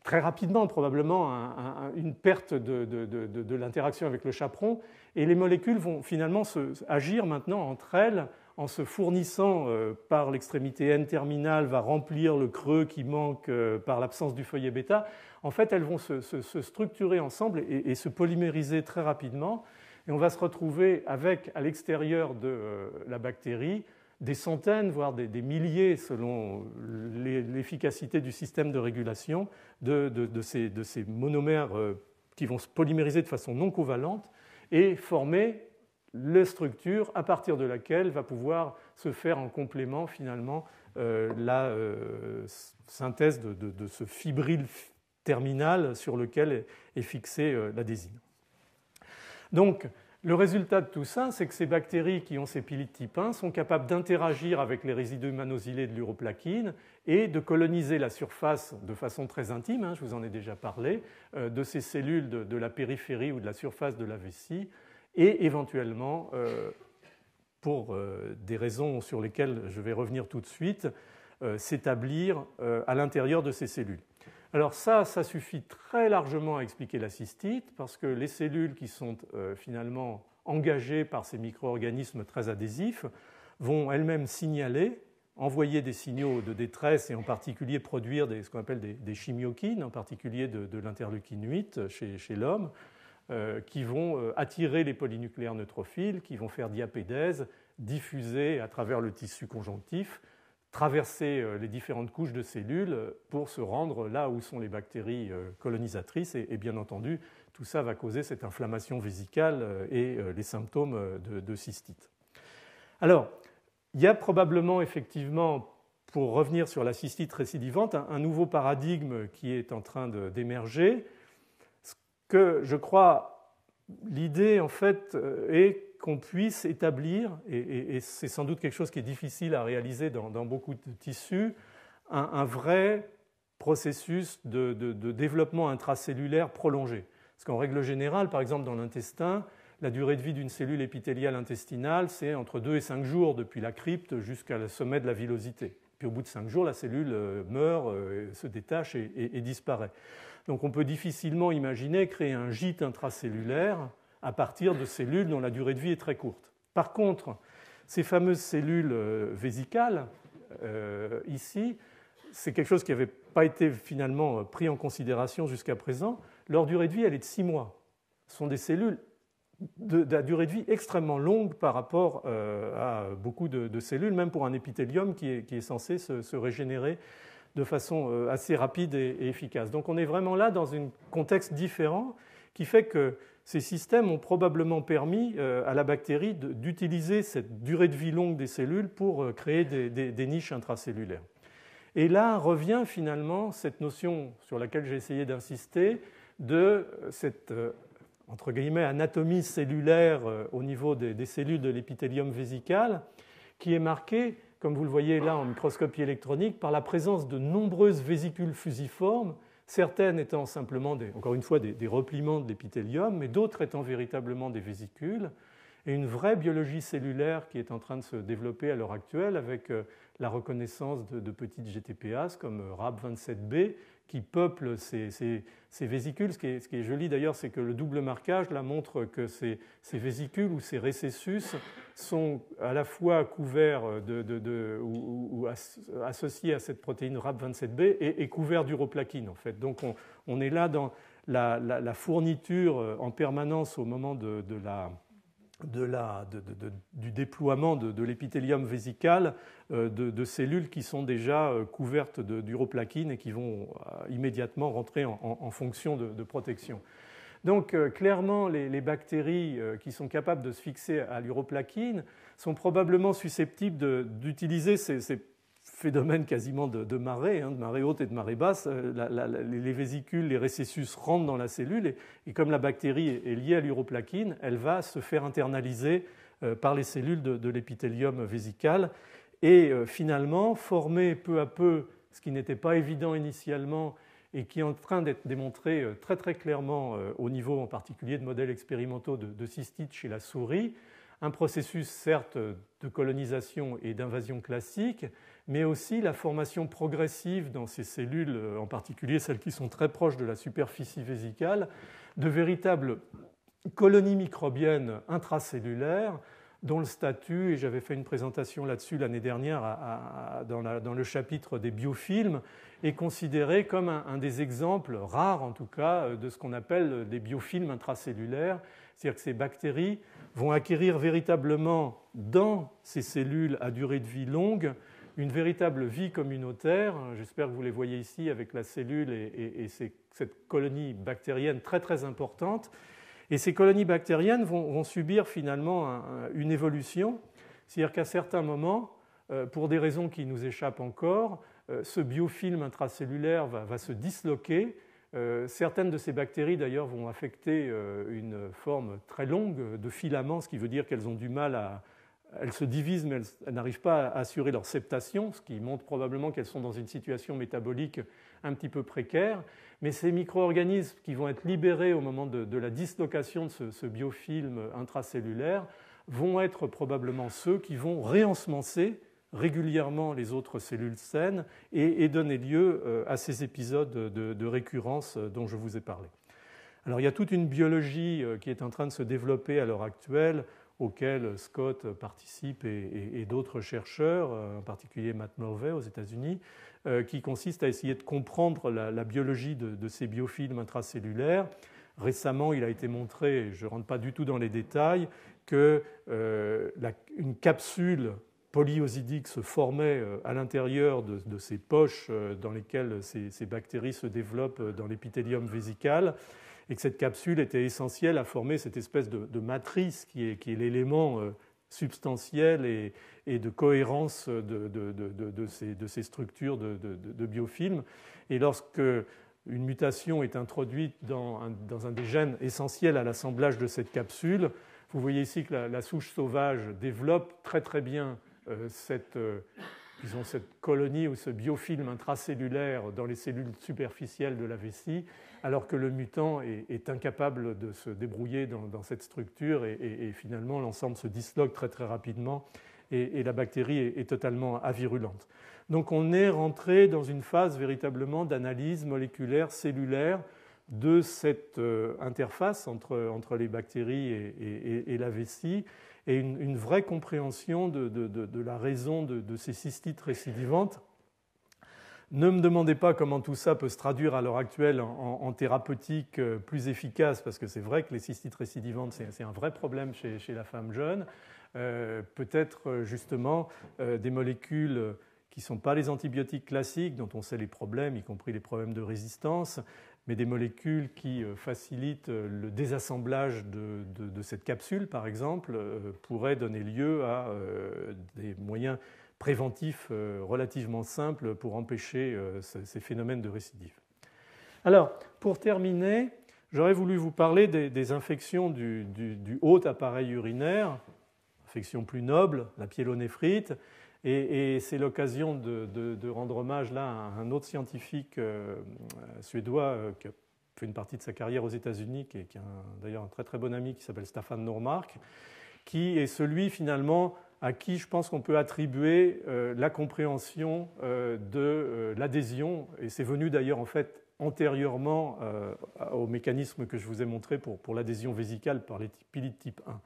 très rapidement probablement une perte de l'interaction avec le chaperon et les molécules vont finalement agir maintenant entre elles en se fournissant par l'extrémité N-terminale, va remplir le creux qui manque par l'absence du feuillet bêta. En fait, elles vont se structurer ensemble et se polymériser très rapidement. Et on va se retrouver avec, à l'extérieur de la bactérie, des centaines, voire des milliers, selon l'efficacité du système de régulation, de ces monomères qui vont se polymériser de façon non covalente et former la structure à partir de laquelle va pouvoir se faire en complément finalement la synthèse de ce fibril terminal sur lequel est fixée l'adésine. Donc, le résultat de tout ça, c'est que ces bactéries qui ont ces pilides type 1 sont capables d'interagir avec les résidus mannosylés de l'uroplaquine et de coloniser la surface de façon très intime, je vous en ai déjà parlé, de ces cellules de la périphérie ou de la surface de la vessie, et éventuellement, pour des raisons sur lesquelles je vais revenir tout de suite, s'établir à l'intérieur de ces cellules. Alors ça suffit très largement à expliquer la cystite, parce que les cellules qui sont finalement engagées par ces micro-organismes très adhésifs vont elles-mêmes signaler, envoyer des signaux de détresse et en particulier produire ce qu'on appelle des chimiokines, en particulier de l'interleukine 8 chez l'homme, qui vont attirer les polynucléaires neutrophiles, qui vont faire diapédèse, diffuser à travers le tissu conjonctif, traverser les différentes couches de cellules pour se rendre là où sont les bactéries colonisatrices. Et bien entendu, tout ça va causer cette inflammation vésicale et les symptômes de cystite. Alors, Il y a probablement, effectivement, pour revenir sur la cystite récidivante, un nouveau paradigme qui est en train d'émerger. Ce que je crois, l'idée, en fait, est qu'on puisse établir, et c'est sans doute quelque chose qui est difficile à réaliser dans beaucoup de tissus, un vrai processus de développement intracellulaire prolongé. Parce qu'en règle générale, par exemple dans l'intestin, la durée de vie d'une cellule épithéliale intestinale, c'est entre 2 et 5 jours depuis la crypte jusqu'à le sommet de la villosité. Puis au bout de 5 jours, la cellule meurt, se détache et disparaît. Donc on peut difficilement imaginer créer un gîte intracellulaire à partir de cellules dont la durée de vie est très courte. Par contre, ces fameuses cellules vésicales, ici, c'est quelque chose qui n'avait pas été finalement pris en considération jusqu'à présent. Leur durée de vie, elle est de 6 mois. Ce sont des cellules de la durée de vie extrêmement longue par rapport à beaucoup de cellules, même pour un épithélium qui est censé se régénérer de façon assez rapide et efficace. Donc on est vraiment là dans un contexte différent qui fait que ces systèmes ont probablement permis à la bactérie d'utiliser cette durée de vie longue des cellules pour créer des niches intracellulaires. Et là revient finalement cette notion sur laquelle j'ai essayé d'insister de cette entre guillemets, anatomie cellulaire au niveau des cellules de l'épithélium vésical, qui est marquée, comme vous le voyez là en microscopie électronique, par la présence de nombreuses vésicules fusiformes, certaines étant simplement, encore une fois, des repliements de l'épithélium, mais d'autres étant véritablement des vésicules, et une vraie biologie cellulaire qui est en train de se développer à l'heure actuelle avec la reconnaissance de petites GTPase comme RAB27B qui peuplent ces vésicules. Ce qui est joli d'ailleurs, c'est que le double marquage là, montre que ces vésicules ou ces récessus sont à la fois couverts ou associés à cette protéine RAB27B et couverts d'uroplaquine en fait. Donc on est là dans la fourniture en permanence au moment du déploiement de l'épithélium vésical de cellules qui sont déjà couvertes d'uroplaquine et qui vont immédiatement rentrer en fonction de protection. Donc clairement, les bactéries qui sont capables de se fixer à l'uroplaquine sont probablement susceptibles d'utiliser ces phénomène quasiment de marée, de marée haute et de marée basse, les vésicules, les récessus rentrent dans la cellule et comme la bactérie est liée à l'uroplaquine, elle va se faire internaliser par les cellules de l'épithélium vésical et finalement former peu à peu, ce qui n'était pas évident initialement et qui est en train d'être démontré très très clairement au niveau en particulier de modèles expérimentaux de cystite chez la souris, un processus certes de colonisation et d'invasion classique, mais aussi la formation progressive dans ces cellules, en particulier celles qui sont très proches de la superficie vésicale, de véritables colonies microbiennes intracellulaires dont le statut, et j'avais fait une présentation là-dessus l'année dernière dans le chapitre des biofilms, est considéré comme un des exemples rares en tout cas de ce qu'on appelle des biofilms intracellulaires, c'est-à-dire que ces bactéries vont acquérir véritablement dans ces cellules à durée de vie longue une véritable vie communautaire. J'espère que vous les voyez ici avec la cellule et cette colonie bactérienne très très importante. Et ces colonies bactériennes vont subir finalement une évolution, c'est-à-dire qu'à certains moments, pour des raisons qui nous échappent encore, ce biofilm intracellulaire va se disloquer. Certaines de ces bactéries d'ailleurs vont affecter une forme très longue de filament, ce qui veut dire qu'elles ont du mal à... Elles se divisent, mais elles n'arrivent pas à assurer leur septation, ce qui montre probablement qu'elles sont dans une situation métabolique un petit peu précaire. Mais ces micro-organismes qui vont être libérés au moment de la dislocation de ce biofilm intracellulaire vont être probablement ceux qui vont réensemencer régulièrement les autres cellules saines et donner lieu à ces épisodes de récurrence dont je vous ai parlé. Alors il y a toute une biologie qui est en train de se développer à l'heure actuelle, auquel Scott participe et d'autres chercheurs, en particulier Matt Mulvey aux États-Unis, qui consiste à essayer de comprendre la biologie de ces biofilms intracellulaires. Récemment, il a été montré, je ne rentre pas du tout dans les détails, qu'une capsule polyosidique se formait à l'intérieur de ces poches dans lesquelles ces bactéries se développent dans l'épithélium vésical, et que cette capsule était essentielle à former cette espèce de matrice qui est l'élément substantielle et de cohérence de ces structures de biofilms. Et lorsque une mutation est introduite dans un des gènes essentiels à l'assemblage de cette capsule, vous voyez ici que la souche sauvage développe très très bien cette colonie ou ce biofilm intracellulaire dans les cellules superficielles de la vessie, alors que le mutant est incapable de se débrouiller dans cette structure et finalement l'ensemble se disloque très très rapidement et la bactérie est totalement avirulente. Donc on est rentré dans une phase véritablement d'analyse moléculaire cellulaire de cette interface entre les bactéries et la vessie, et une vraie compréhension de la raison de ces cystites récidivantes. Ne me demandez pas comment tout ça peut se traduire à l'heure actuelle en thérapeutique plus efficace, parce que c'est vrai que les cystites récidivantes, c'est un vrai problème chez la femme jeune. Peut-être justement des molécules qui ne sont pas les antibiotiques classiques, dont on sait les problèmes, y compris les problèmes de résistance, mais des molécules qui facilitent le désassemblage de cette capsule, par exemple, pourraient donner lieu à des moyens préventifs relativement simples pour empêcher ces phénomènes de récidive. Alors, pour terminer, j'aurais voulu vous parler des infections du haut appareil urinaire, infections plus nobles, la pyélonéphrite, et c'est l'occasion de rendre hommage là à un autre scientifique suédois qui a fait une partie de sa carrière aux États-Unis, qui est d'ailleurs un très très bon ami qui s'appelle Staffan Normark, qui est celui finalement à qui je pense qu'on peut attribuer la compréhension de l'adhésion, et c'est venu d'ailleurs en fait antérieurement au mécanisme que je vous ai montré pour l'adhésion vésicale par les pili de type 1.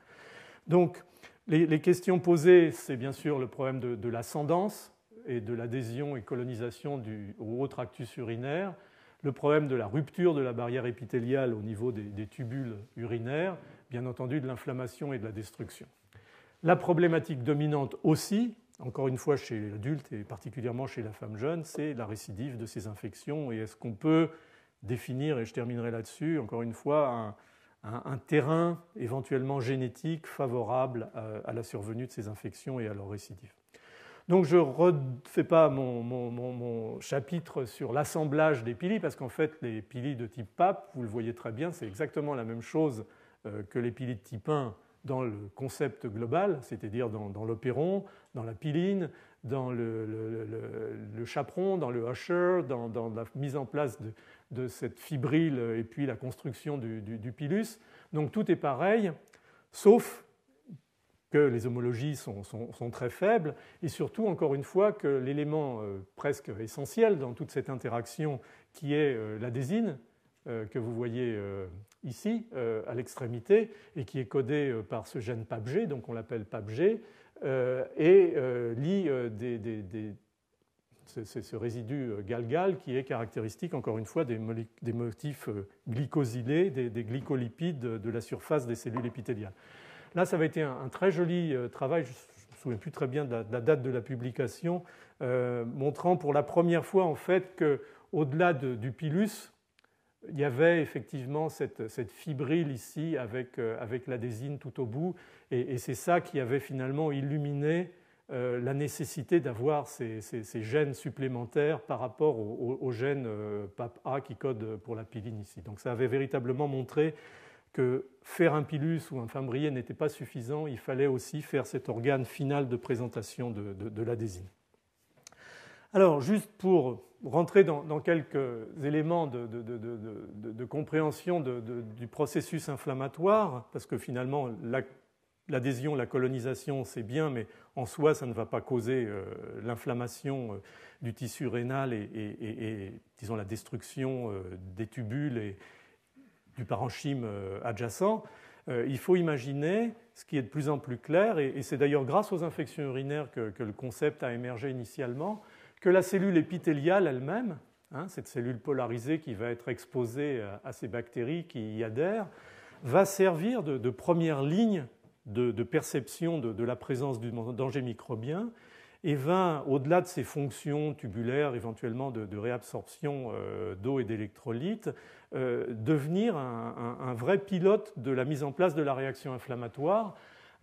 Donc, les questions posées, c'est bien sûr le problème de l'ascendance et de l'adhésion et colonisation au haut tractus urinaire, le problème de la rupture de la barrière épithéliale au niveau des tubules urinaires, bien entendu de l'inflammation et de la destruction. La problématique dominante aussi, encore une fois chez l'adulte et particulièrement chez la femme jeune, c'est la récidive de ces infections. Et est-ce qu'on peut définir, et je terminerai là-dessus, encore une fois, un terrain éventuellement génétique favorable à la survenue de ces infections et à leur récidive. Donc je ne refais pas mon chapitre sur l'assemblage des pili, parce qu'en fait les pili de type PAP, vous le voyez très bien, c'est exactement la même chose que les pili de type 1 dans le concept global, c'est-à-dire dans l'opéron, dans la piline, dans le chaperon, dans le usher, dans la mise en place de cette fibrille et puis la construction du pilus. Donc tout est pareil, sauf que les homologies sont très faibles et surtout, encore une fois, que l'élément presque essentiel dans toute cette interaction qui est l'adésine, que vous voyez ici à l'extrémité et qui est codé par ce gène PAPG, donc on l'appelle PAPG, et lie ce résidu galgal qui est caractéristique, encore une fois, des motifs glycosylés, des glycolipides de la surface des cellules épithéliales. Là, ça avait été un très joli travail, je ne me souviens plus très bien de la date de la publication, montrant pour la première fois en fait qu'au-delà du pilus, il y avait effectivement cette fibrille ici avec l'adésine tout au bout, et c'est ça qui avait finalement illuminé la nécessité d'avoir ces gènes supplémentaires par rapport au gène PAPA qui code pour la piline ici. Donc ça avait véritablement montré que faire un pilus ou un fimbrier n'était pas suffisant, il fallait aussi faire cet organe final de présentation de l'adésine. Alors, juste pour rentrer dans quelques éléments de compréhension du processus inflammatoire, parce que finalement, l'adhésion, la colonisation, c'est bien, mais en soi, ça ne va pas causer l'inflammation du tissu rénal et disons, la destruction des tubules et du parenchyme adjacent. Il faut imaginer, ce qui est de plus en plus clair, et c'est d'ailleurs grâce aux infections urinaires que le concept a émergé initialement, que la cellule épithéliale elle-même, cette cellule polarisée qui va être exposée à ces bactéries qui y adhèrent, va servir de première ligne de perception de la présence du danger microbien et va, au-delà de ses fonctions tubulaires, éventuellement de réabsorption d'eau et d'électrolytes, devenir un vrai pilote de la mise en place de la réaction inflammatoire,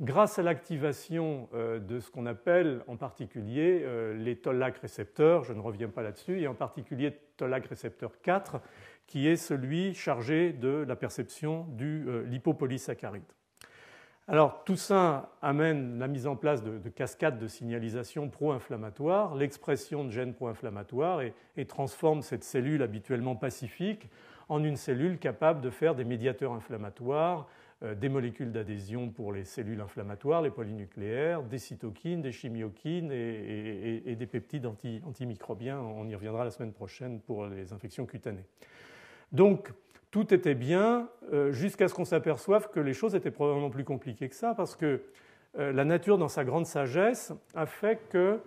grâce à l'activation de ce qu'on appelle en particulier les toll-like récepteurs, je ne reviens pas là-dessus, et en particulier toll-like récepteur 4, qui est celui chargé de la perception du lipopolysaccharide. Alors tout ça amène la mise en place de cascades de signalisation pro-inflammatoire, l'expression de gènes pro-inflammatoires et transforme cette cellule habituellement pacifique en une cellule capable de faire des médiateurs inflammatoires, des molécules d'adhésion pour les cellules inflammatoires, les polynucléaires, des cytokines, des chimiokines et des peptides antimicrobiens. On y reviendra la semaine prochaine pour les infections cutanées. Donc, tout était bien jusqu'à ce qu'on s'aperçoive que les choses étaient probablement plus compliquées que ça, parce que la nature, dans sa grande sagesse, a fait que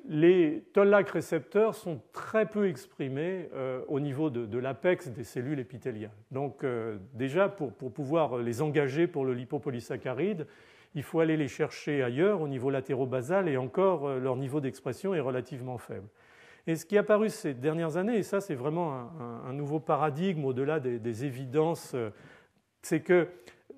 les toll-like récepteurs sont très peu exprimés au niveau de l'apex des cellules épithéliales. Donc déjà, pour pouvoir les engager pour le lipopolysaccharide, il faut aller les chercher ailleurs, au niveau latérobasal, et encore, leur niveau d'expression est relativement faible. Et ce qui est apparu ces dernières années, et ça c'est vraiment un nouveau paradigme au-delà des évidences, c'est que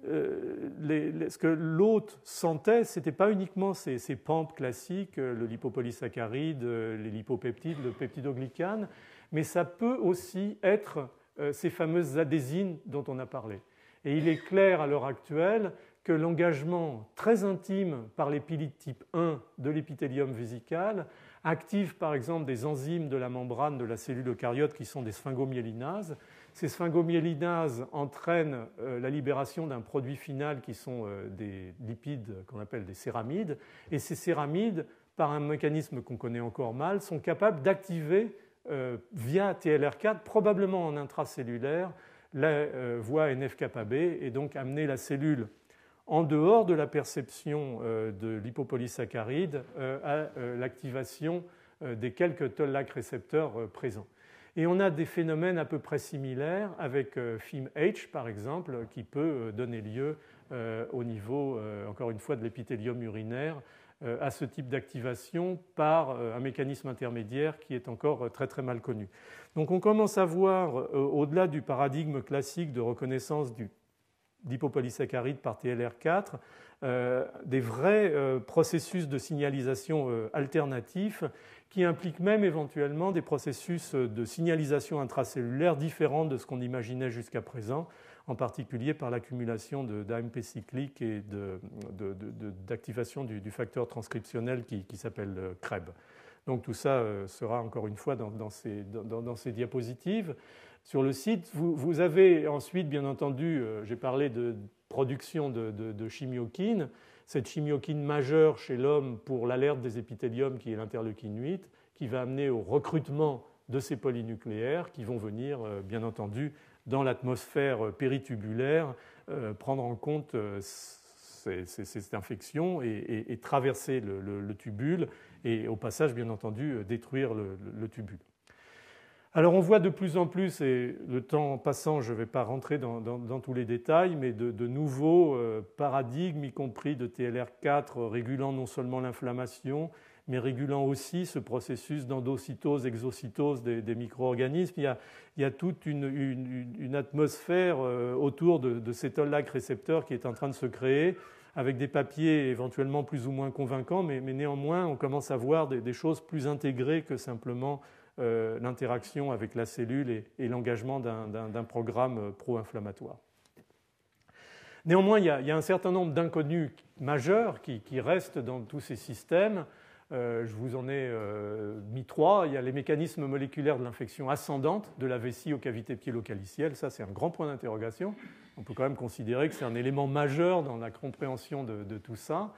ce que l'hôte sentait, ce n'était pas uniquement ces PAMP classiques, le lipopolysaccharide, les lipopeptides, le peptidoglycane, mais ça peut aussi être ces fameuses adhésines dont on a parlé. Et il est clair à l'heure actuelle que l'engagement très intime par les pilides type 1 de l'épithélium vésical active par exemple des enzymes de la membrane de la cellule eucaryote qui sont des sphingomyélinases. Ces sphingomyélinases entraînent la libération d'un produit final qui sont des lipides qu'on appelle des céramides. Et ces céramides, par un mécanisme qu'on connaît encore mal, sont capables d'activer via TLR4, probablement en intracellulaire, la voie NF-κB et donc amener la cellule en dehors de la perception de lipopolysaccharide à l'activation des quelques toll-like récepteurs présents. Et on a des phénomènes à peu près similaires avec FIMH, par exemple, qui peut donner lieu au niveau, encore une fois, de l'épithélium urinaire à ce type d'activation par un mécanisme intermédiaire qui est encore très très mal connu. Donc on commence à voir, au-delà du paradigme classique de reconnaissance du lipopolysaccharide par TLR4, des vrais processus de signalisation alternatifs qui impliquent même éventuellement des processus de signalisation intracellulaire différents de ce qu'on imaginait jusqu'à présent, en particulier par l'accumulation d'AMP cyclique et d'activation du facteur transcriptionnel qui s'appelle CREB. Donc tout ça sera encore une fois dans ces diapositives. Sur le site, vous avez ensuite, bien entendu, j'ai parlé de production de chimiokines, cette chimiokine majeure chez l'homme pour l'alerte des épithéliums qui est l'interleukine 8, qui va amener au recrutement de ces polynucléaires qui vont venir, bien entendu, dans l'atmosphère péritubulaire, prendre en compte cette infection et traverser le tubule et au passage, bien entendu, détruire le tubule. Alors on voit de plus en plus, et le temps passant, je ne vais pas rentrer dans tous les détails, mais de nouveaux paradigmes, y compris de TLR4, régulant non seulement l'inflammation, mais régulant aussi ce processus d'endocytose, exocytose des micro-organismes. Il y a toute une atmosphère autour de ces toll-like récepteurs qui est en train de se créer, avec des papiers éventuellement plus ou moins convaincants, mais néanmoins on commence à voir des choses plus intégrées que simplement l'interaction avec la cellule et l'engagement d'un programme pro-inflammatoire. Néanmoins, il y a un certain nombre d'inconnus majeurs qui restent dans tous ces systèmes. Je vous en ai mis 3. Il y a les mécanismes moléculaires de l'infection ascendante de la vessie aux cavités piélo-calicielles. Ça, c'est un grand point d'interrogation. On peut quand même considérer que c'est un élément majeur dans la compréhension de tout ça.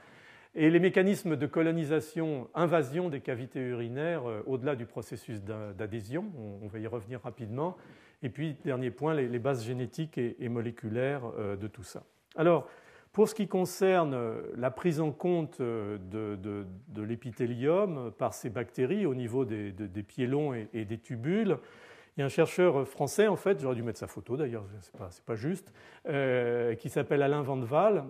Et les mécanismes de colonisation, invasion des cavités urinaires au-delà du processus d'adhésion, on va y revenir rapidement. Et puis, dernier point, les bases génétiques et moléculaires de tout ça. Alors, pour ce qui concerne la prise en compte de l'épithélium par ces bactéries au niveau des piélons et des tubules, il y a un chercheur français, en fait, j'aurais dû mettre sa photo d'ailleurs, c'est pas juste, qui s'appelle Alain Van de Waal,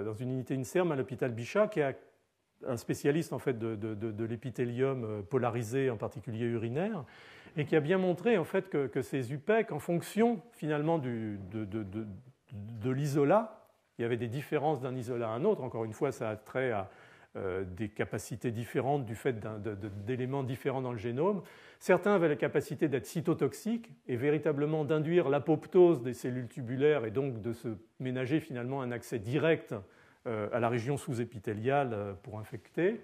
dans une unité INSERM à l'hôpital Bichat, qui est un spécialiste en fait, de l'épithélium polarisé, en particulier urinaire, et qui a bien montré en fait, que ces UPEC, en fonction finalement de l'isolat, il y avait des différences d'un isolat à un autre. Encore une fois, ça a trait à des capacités différentes du fait d'éléments différents dans le génome. Certains avaient la capacité d'être cytotoxiques et véritablement d'induire l'apoptose des cellules tubulaires et donc de se ménager finalement un accès direct à la région sous-épithéliale pour infecter.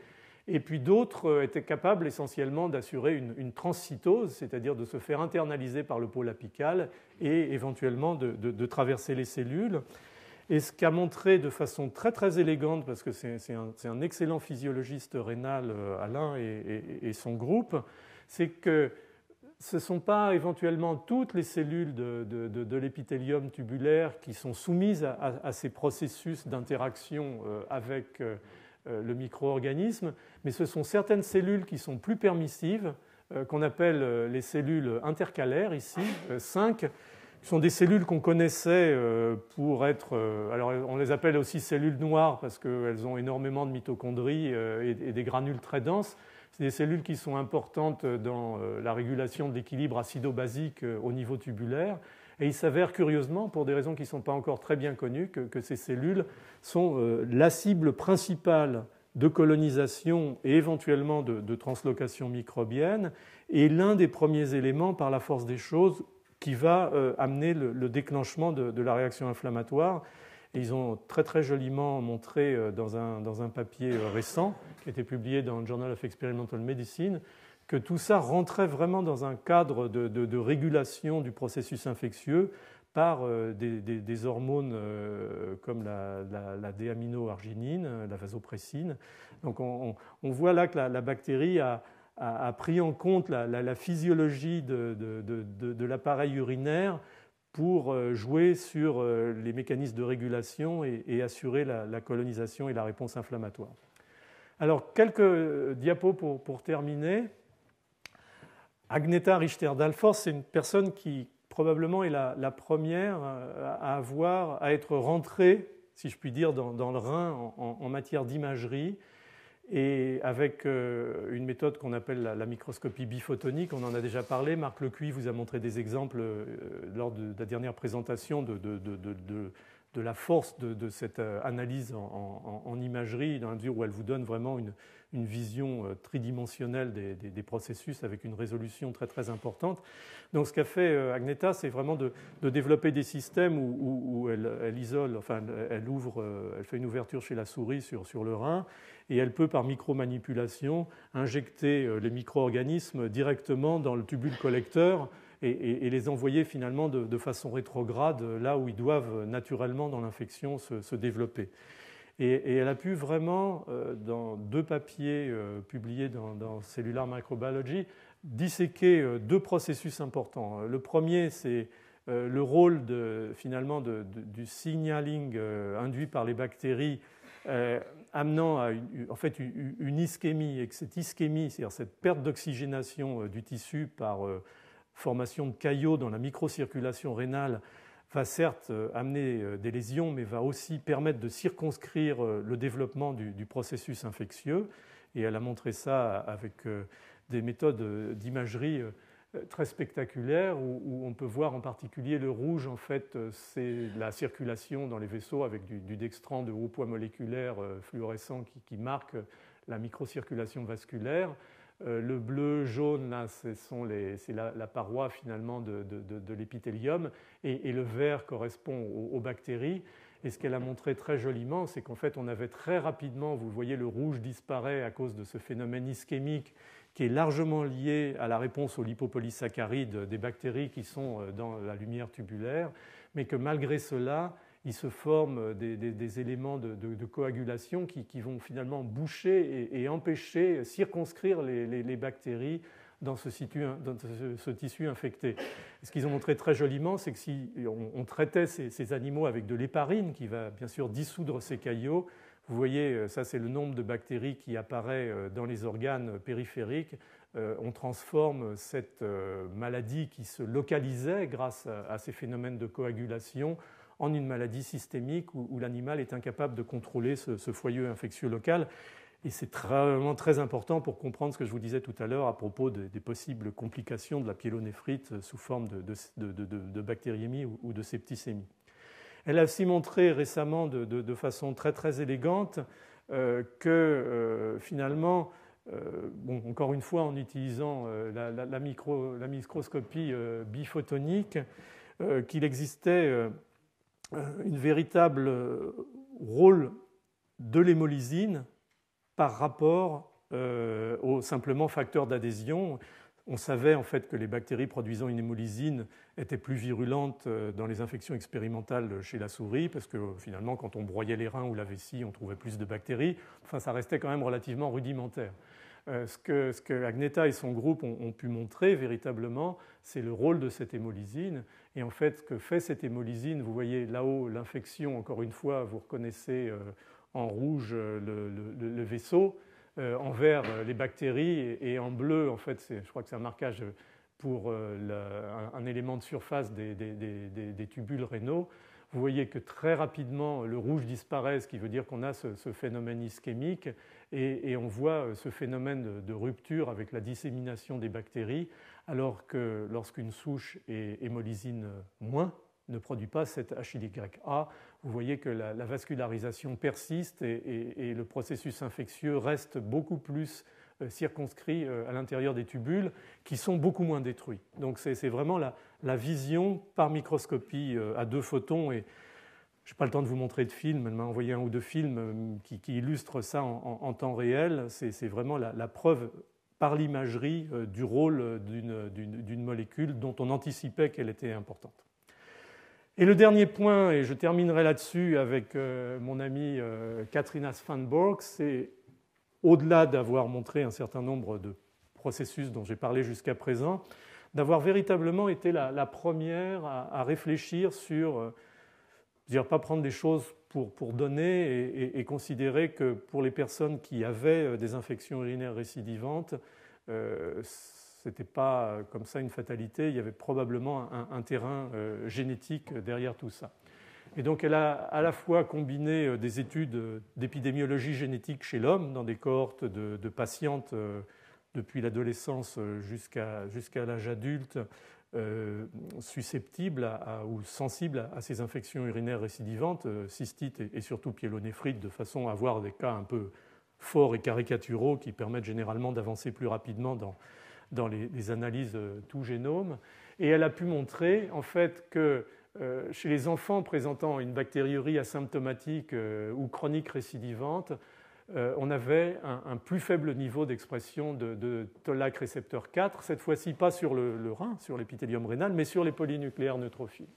Et puis d'autres étaient capables essentiellement d'assurer une transcytose, c'est-à-dire de se faire internaliser par le pôle apical et éventuellement de traverser les cellules. Et ce qu'a montré de façon très très élégante, parce que c'est un excellent physiologiste rénal, Alain et son groupe, c'est que ce ne sont pas éventuellement toutes les cellules de l'épithélium tubulaire qui sont soumises à ces processus d'interaction avec le micro-organisme, mais ce sont certaines cellules qui sont plus permissives, qu'on appelle les cellules intercalaires, ici, 5, qui sont des cellules qu'on connaissait pour être... alors on les appelle aussi cellules noires parce qu'elles ont énormément de mitochondries et des granules très denses. C'est des cellules qui sont importantes dans la régulation de l'équilibre acido-basique au niveau tubulaire. Et il s'avère curieusement, pour des raisons qui ne sont pas encore très bien connues, que ces cellules sont la cible principale de colonisation et éventuellement de translocation microbienne, et l'un des premiers éléments, par la force des choses, qui va amener le déclenchement de la réaction inflammatoire. Et ils ont très très joliment montré dans un papier récent, qui a été publié dans le Journal of Experimental Medicine, que tout ça rentrait vraiment dans un cadre de régulation du processus infectieux par des hormones comme la déaminoarginine, la vasopressine. Donc on voit là que la bactérie a pris en compte la physiologie de l'appareil urinaire pour jouer sur les mécanismes de régulation et assurer la colonisation et la réponse inflammatoire. Alors, quelques diapos pour terminer. Agneta Richter-Dalfors, c'est une personne qui probablement est la première à être rentrée, si je puis dire, dans le rein en matière d'imagerie, et avec une méthode qu'on appelle la microscopie biphotonique. On en a déjà parlé. Marc Lecuy vous a montré des exemples lors de la dernière présentation de la force de cette analyse en imagerie, dans la mesure où elle vous donne vraiment une vision tridimensionnelle des processus avec une résolution très très importante. Donc ce qu'a fait Agneta, c'est vraiment de développer des systèmes où elle isole, enfin elle ouvre, elle fait une ouverture chez la souris sur le rein, et elle peut par micromanipulation injecter les micro-organismes directement dans le tubule collecteur et les envoyer finalement de façon rétrograde là où ils doivent naturellement dans l'infection se développer. Et elle a pu vraiment, dans 2 papiers publiés dans Cellular Microbiology, disséquer 2 processus importants. Le premier, c'est le rôle finalement du signaling induit par les bactéries amenant à en fait une ischémie, et que cette ischémie, c'est-à-dire cette perte d'oxygénation du tissu par formation de caillots dans la microcirculation rénale, va certes amener des lésions, mais va aussi permettre de circonscrire le développement du processus infectieux. Et elle a montré ça avec des méthodes d'imagerie très spectaculaires où on peut voir en particulier le rouge, en fait, c'est la circulation dans les vaisseaux avec du dextran de haut poids moléculaire fluorescent qui marque la microcirculation vasculaire. Le bleu, jaune, là, c'est la paroi finalement de l'épithélium, et le vert correspond aux bactéries. Et ce qu'elle a montré très joliment, c'est qu'en fait, on avait très rapidement, vous voyez, le rouge disparaît à cause de ce phénomène ischémique qui est largement lié à la réponse aux lipopolysaccharides des bactéries qui sont dans la lumière tubulaire, mais que malgré cela, il se forme des éléments de coagulation qui vont finalement boucher et empêcher, circonscrire les bactéries dans ce tissu infecté. Et ce qu'ils ont montré très joliment, c'est que si on traitait ces animaux avec de l'héparine, qui va bien sûr dissoudre ces caillots, vous voyez, ça c'est le nombre de bactéries qui apparaît dans les organes périphériques. On transforme cette maladie qui se localisait grâce à ces phénomènes de coagulation en une maladie systémique où l'animal est incapable de contrôler ce foyer infectieux local. Et c'est vraiment très important pour comprendre ce que je vous disais tout à l'heure à propos des possibles complications de la pyélonéphrite sous forme de bactériémie ou de septicémie. Elle a aussi montré récemment de façon très très élégante que finalement, bon, encore une fois en utilisant la microscopie biphotonique, qu'il existait une véritable rôle de l'hémolysine par rapport au simplement facteur d'adhésion. On savait en fait que les bactéries produisant une hémolysine étaient plus virulentes dans les infections expérimentales chez la souris, parce que finalement, quand on broyait les reins ou la vessie, on trouvait plus de bactéries. Enfin, ça restait quand même relativement rudimentaire. Ce que Agneta et son groupe ont pu montrer véritablement, c'est le rôle de cette hémolysine. Et en fait, ce que fait cette hémolysine, vous voyez là-haut l'infection, encore une fois, vous reconnaissez en rouge le vaisseau, en vert les bactéries et en bleu, en fait, je crois que c'est un marquage pour un élément de surface des tubules rénaux. Vous voyez que très rapidement, le rouge disparaît, ce qui veut dire qu'on a ce phénomène ischémique, et on voit ce phénomène de rupture avec la dissémination des bactéries, alors que lorsqu'une souche est hémolysine moins, ne produit pas cette HYA, vous voyez que la vascularisation persiste et le processus infectieux reste beaucoup plus circonscrit à l'intérieur des tubules qui sont beaucoup moins détruits. Donc c'est vraiment la vision par microscopie à 2 photons. Et je n'ai pas le temps de vous montrer de films, elle m'a envoyé 1 ou 2 films qui illustrent ça en temps réel. C'est vraiment la preuve par l'imagerie du rôle d'une molécule dont on anticipait qu'elle était importante. Et le dernier point, et je terminerai là-dessus avec mon amie Katrina Svanborg, c'est au-delà d'avoir montré un certain nombre de processus dont j'ai parlé jusqu'à présent, d'avoir véritablement été la première à réfléchir sur, dire, pas prendre des choses pour donner et considérer que pour les personnes qui avaient des infections urinaires récidivantes, ce n'était pas comme ça une fatalité, il y avait probablement un terrain génétique derrière tout ça. Et donc elle a à la fois combiné des études d'épidémiologie génétique chez l'homme dans des cohortes de patientes depuis l'adolescence jusqu'à l'âge adulte susceptibles ou sensibles à ces infections urinaires récidivantes, cystite et surtout pyélonéphrite, de façon à avoir des cas un peu forts et caricaturaux qui permettent généralement d'avancer plus rapidement dans les analyses tout génome. Et elle a pu montrer en fait que chez les enfants présentant une bactériurie asymptomatique ou chronique récidivante, on avait un plus faible niveau d'expression de toll-like récepteur 4, cette fois-ci pas sur le rein, sur l'épithélium rénal, mais sur les polynucléaires neutrophiles.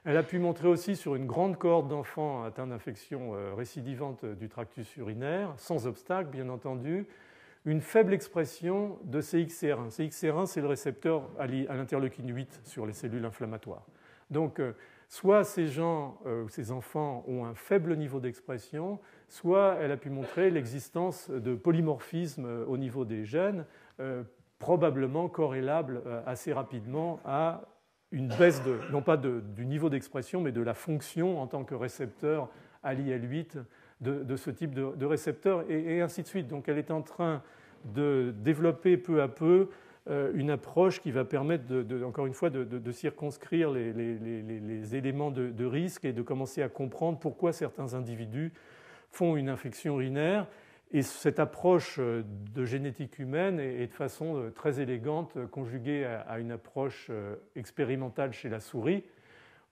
Elle a pu montrer aussi sur une grande cohorte d'enfants atteints d'infections récidivantes du tractus urinaire, sans obstacle bien entendu, une faible expression de CXCR1. CXCR1, c'est le récepteur à l'interleukine 8 sur les cellules inflammatoires. Donc, soit ces gens, ces enfants ont un faible niveau d'expression, soit elle a pu montrer l'existence de polymorphismes au niveau des gènes, probablement corrélables assez rapidement à une baisse, non pas du niveau d'expression, mais de la fonction en tant que récepteur à l'IL8 de ce type de récepteur, et ainsi de suite. Donc elle est en train de développer peu à peu une approche qui va permettre, encore une fois, de circonscrire les éléments de risque et de commencer à comprendre pourquoi certains individus font une infection urinaire. Et cette approche de génétique humaine est de façon très élégante conjuguée à une approche expérimentale chez la souris,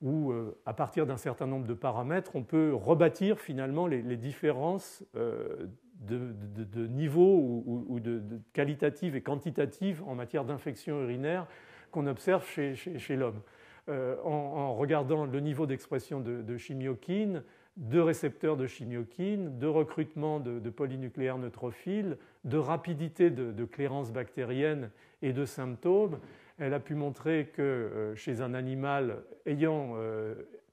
où, à partir d'un certain nombre de paramètres, on peut rebâtir finalement les différences de niveau ou de qualitatives et quantitatives en matière d'infection urinaire qu'on observe chez l'homme. En regardant le niveau d'expression de chimiokines, de récepteurs de chimiokines, de recrutement de polynucléaires neutrophiles, de rapidité de clairance bactérienne et de symptômes, elle a pu montrer que chez un animal ayant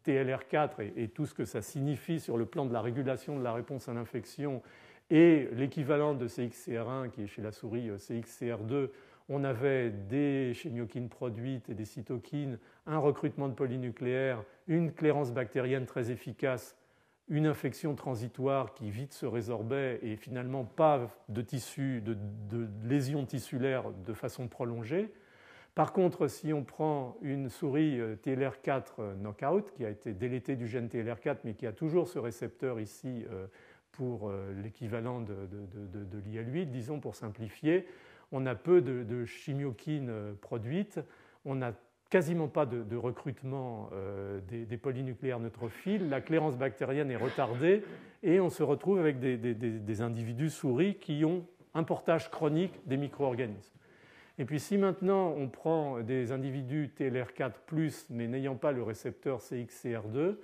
TLR4 et tout ce que ça signifie sur le plan de la régulation de la réponse à l'infection et l'équivalent de CXCR1 qui est chez la souris CXCR2, on avait des chimiokines produites et des cytokines, un recrutement de polynucléaires, une clairance bactérienne très efficace, une infection transitoire qui vite se résorbait et finalement pas de tissu, de lésions tissulaires de façon prolongée. Par contre, si on prend une souris TLR4 knockout, qui a été délétée du gène TLR4, mais qui a toujours ce récepteur ici pour l'équivalent de l'IL8, disons pour simplifier, on a peu de chimiokines produites, on n'a quasiment pas de recrutement des polynucléaires neutrophiles, la clairance bactérienne est retardée et on se retrouve avec des individus souris qui ont un portage chronique des micro-organismes. Et puis si maintenant on prend des individus TLR4+, mais n'ayant pas le récepteur CXCR2,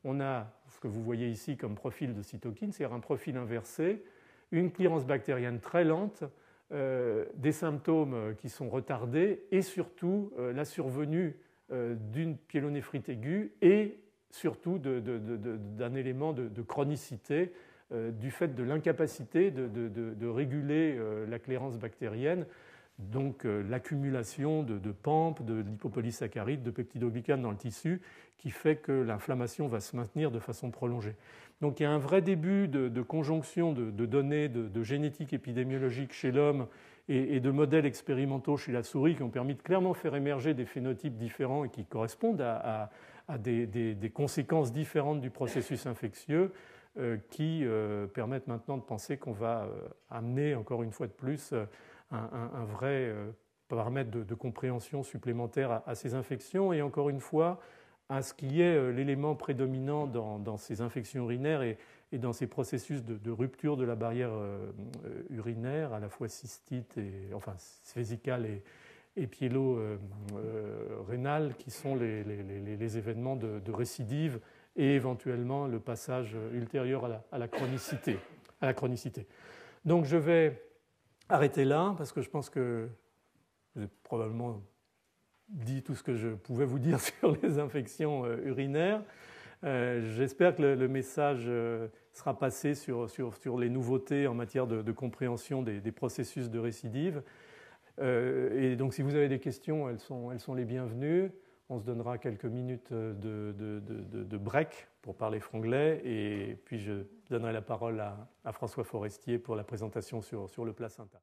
on a ce que vous voyez ici comme profil de cytokine, c'est-à-dire un profil inversé, une clearance bactérienne très lente, des symptômes qui sont retardés et surtout la survenue d'une pyélonéphrite aiguë et surtout d'un élément de chronicité du fait de l'incapacité de réguler la clairance bactérienne, donc l'accumulation de PAMP, de lipopolysaccharides, de peptidoglycanes dans le tissu qui fait que l'inflammation va se maintenir de façon prolongée. Donc il y a un vrai début de conjonction de données de génétique épidémiologique chez l'homme et de modèles expérimentaux chez la souris qui ont permis de clairement faire émerger des phénotypes différents et qui correspondent à des conséquences différentes du processus infectieux qui permettent maintenant de penser qu'on va amener encore une fois de plus un vrai paramètre de compréhension supplémentaire à ces infections et encore une fois à ce qui est l'élément prédominant dans ces infections urinaires et dans ces processus de rupture de la barrière urinaire, à la fois cystite, enfin vésicale et pyélo-rénale, qui sont les événements de récidive et éventuellement le passage ultérieur à la chronicité. Donc je vais arrêter là, parce que je pense que vous avez probablement dit tout ce que je pouvais vous dire sur les infections urinaires. J'espère que le message sera passé sur les nouveautés en matière de compréhension des processus de récidive. Et donc, si vous avez des questions, elles sont les bienvenues. On se donnera quelques minutes de break pour parler franglais. Et puis, je donnerai la parole à François Forestier pour la présentation sur le placenta.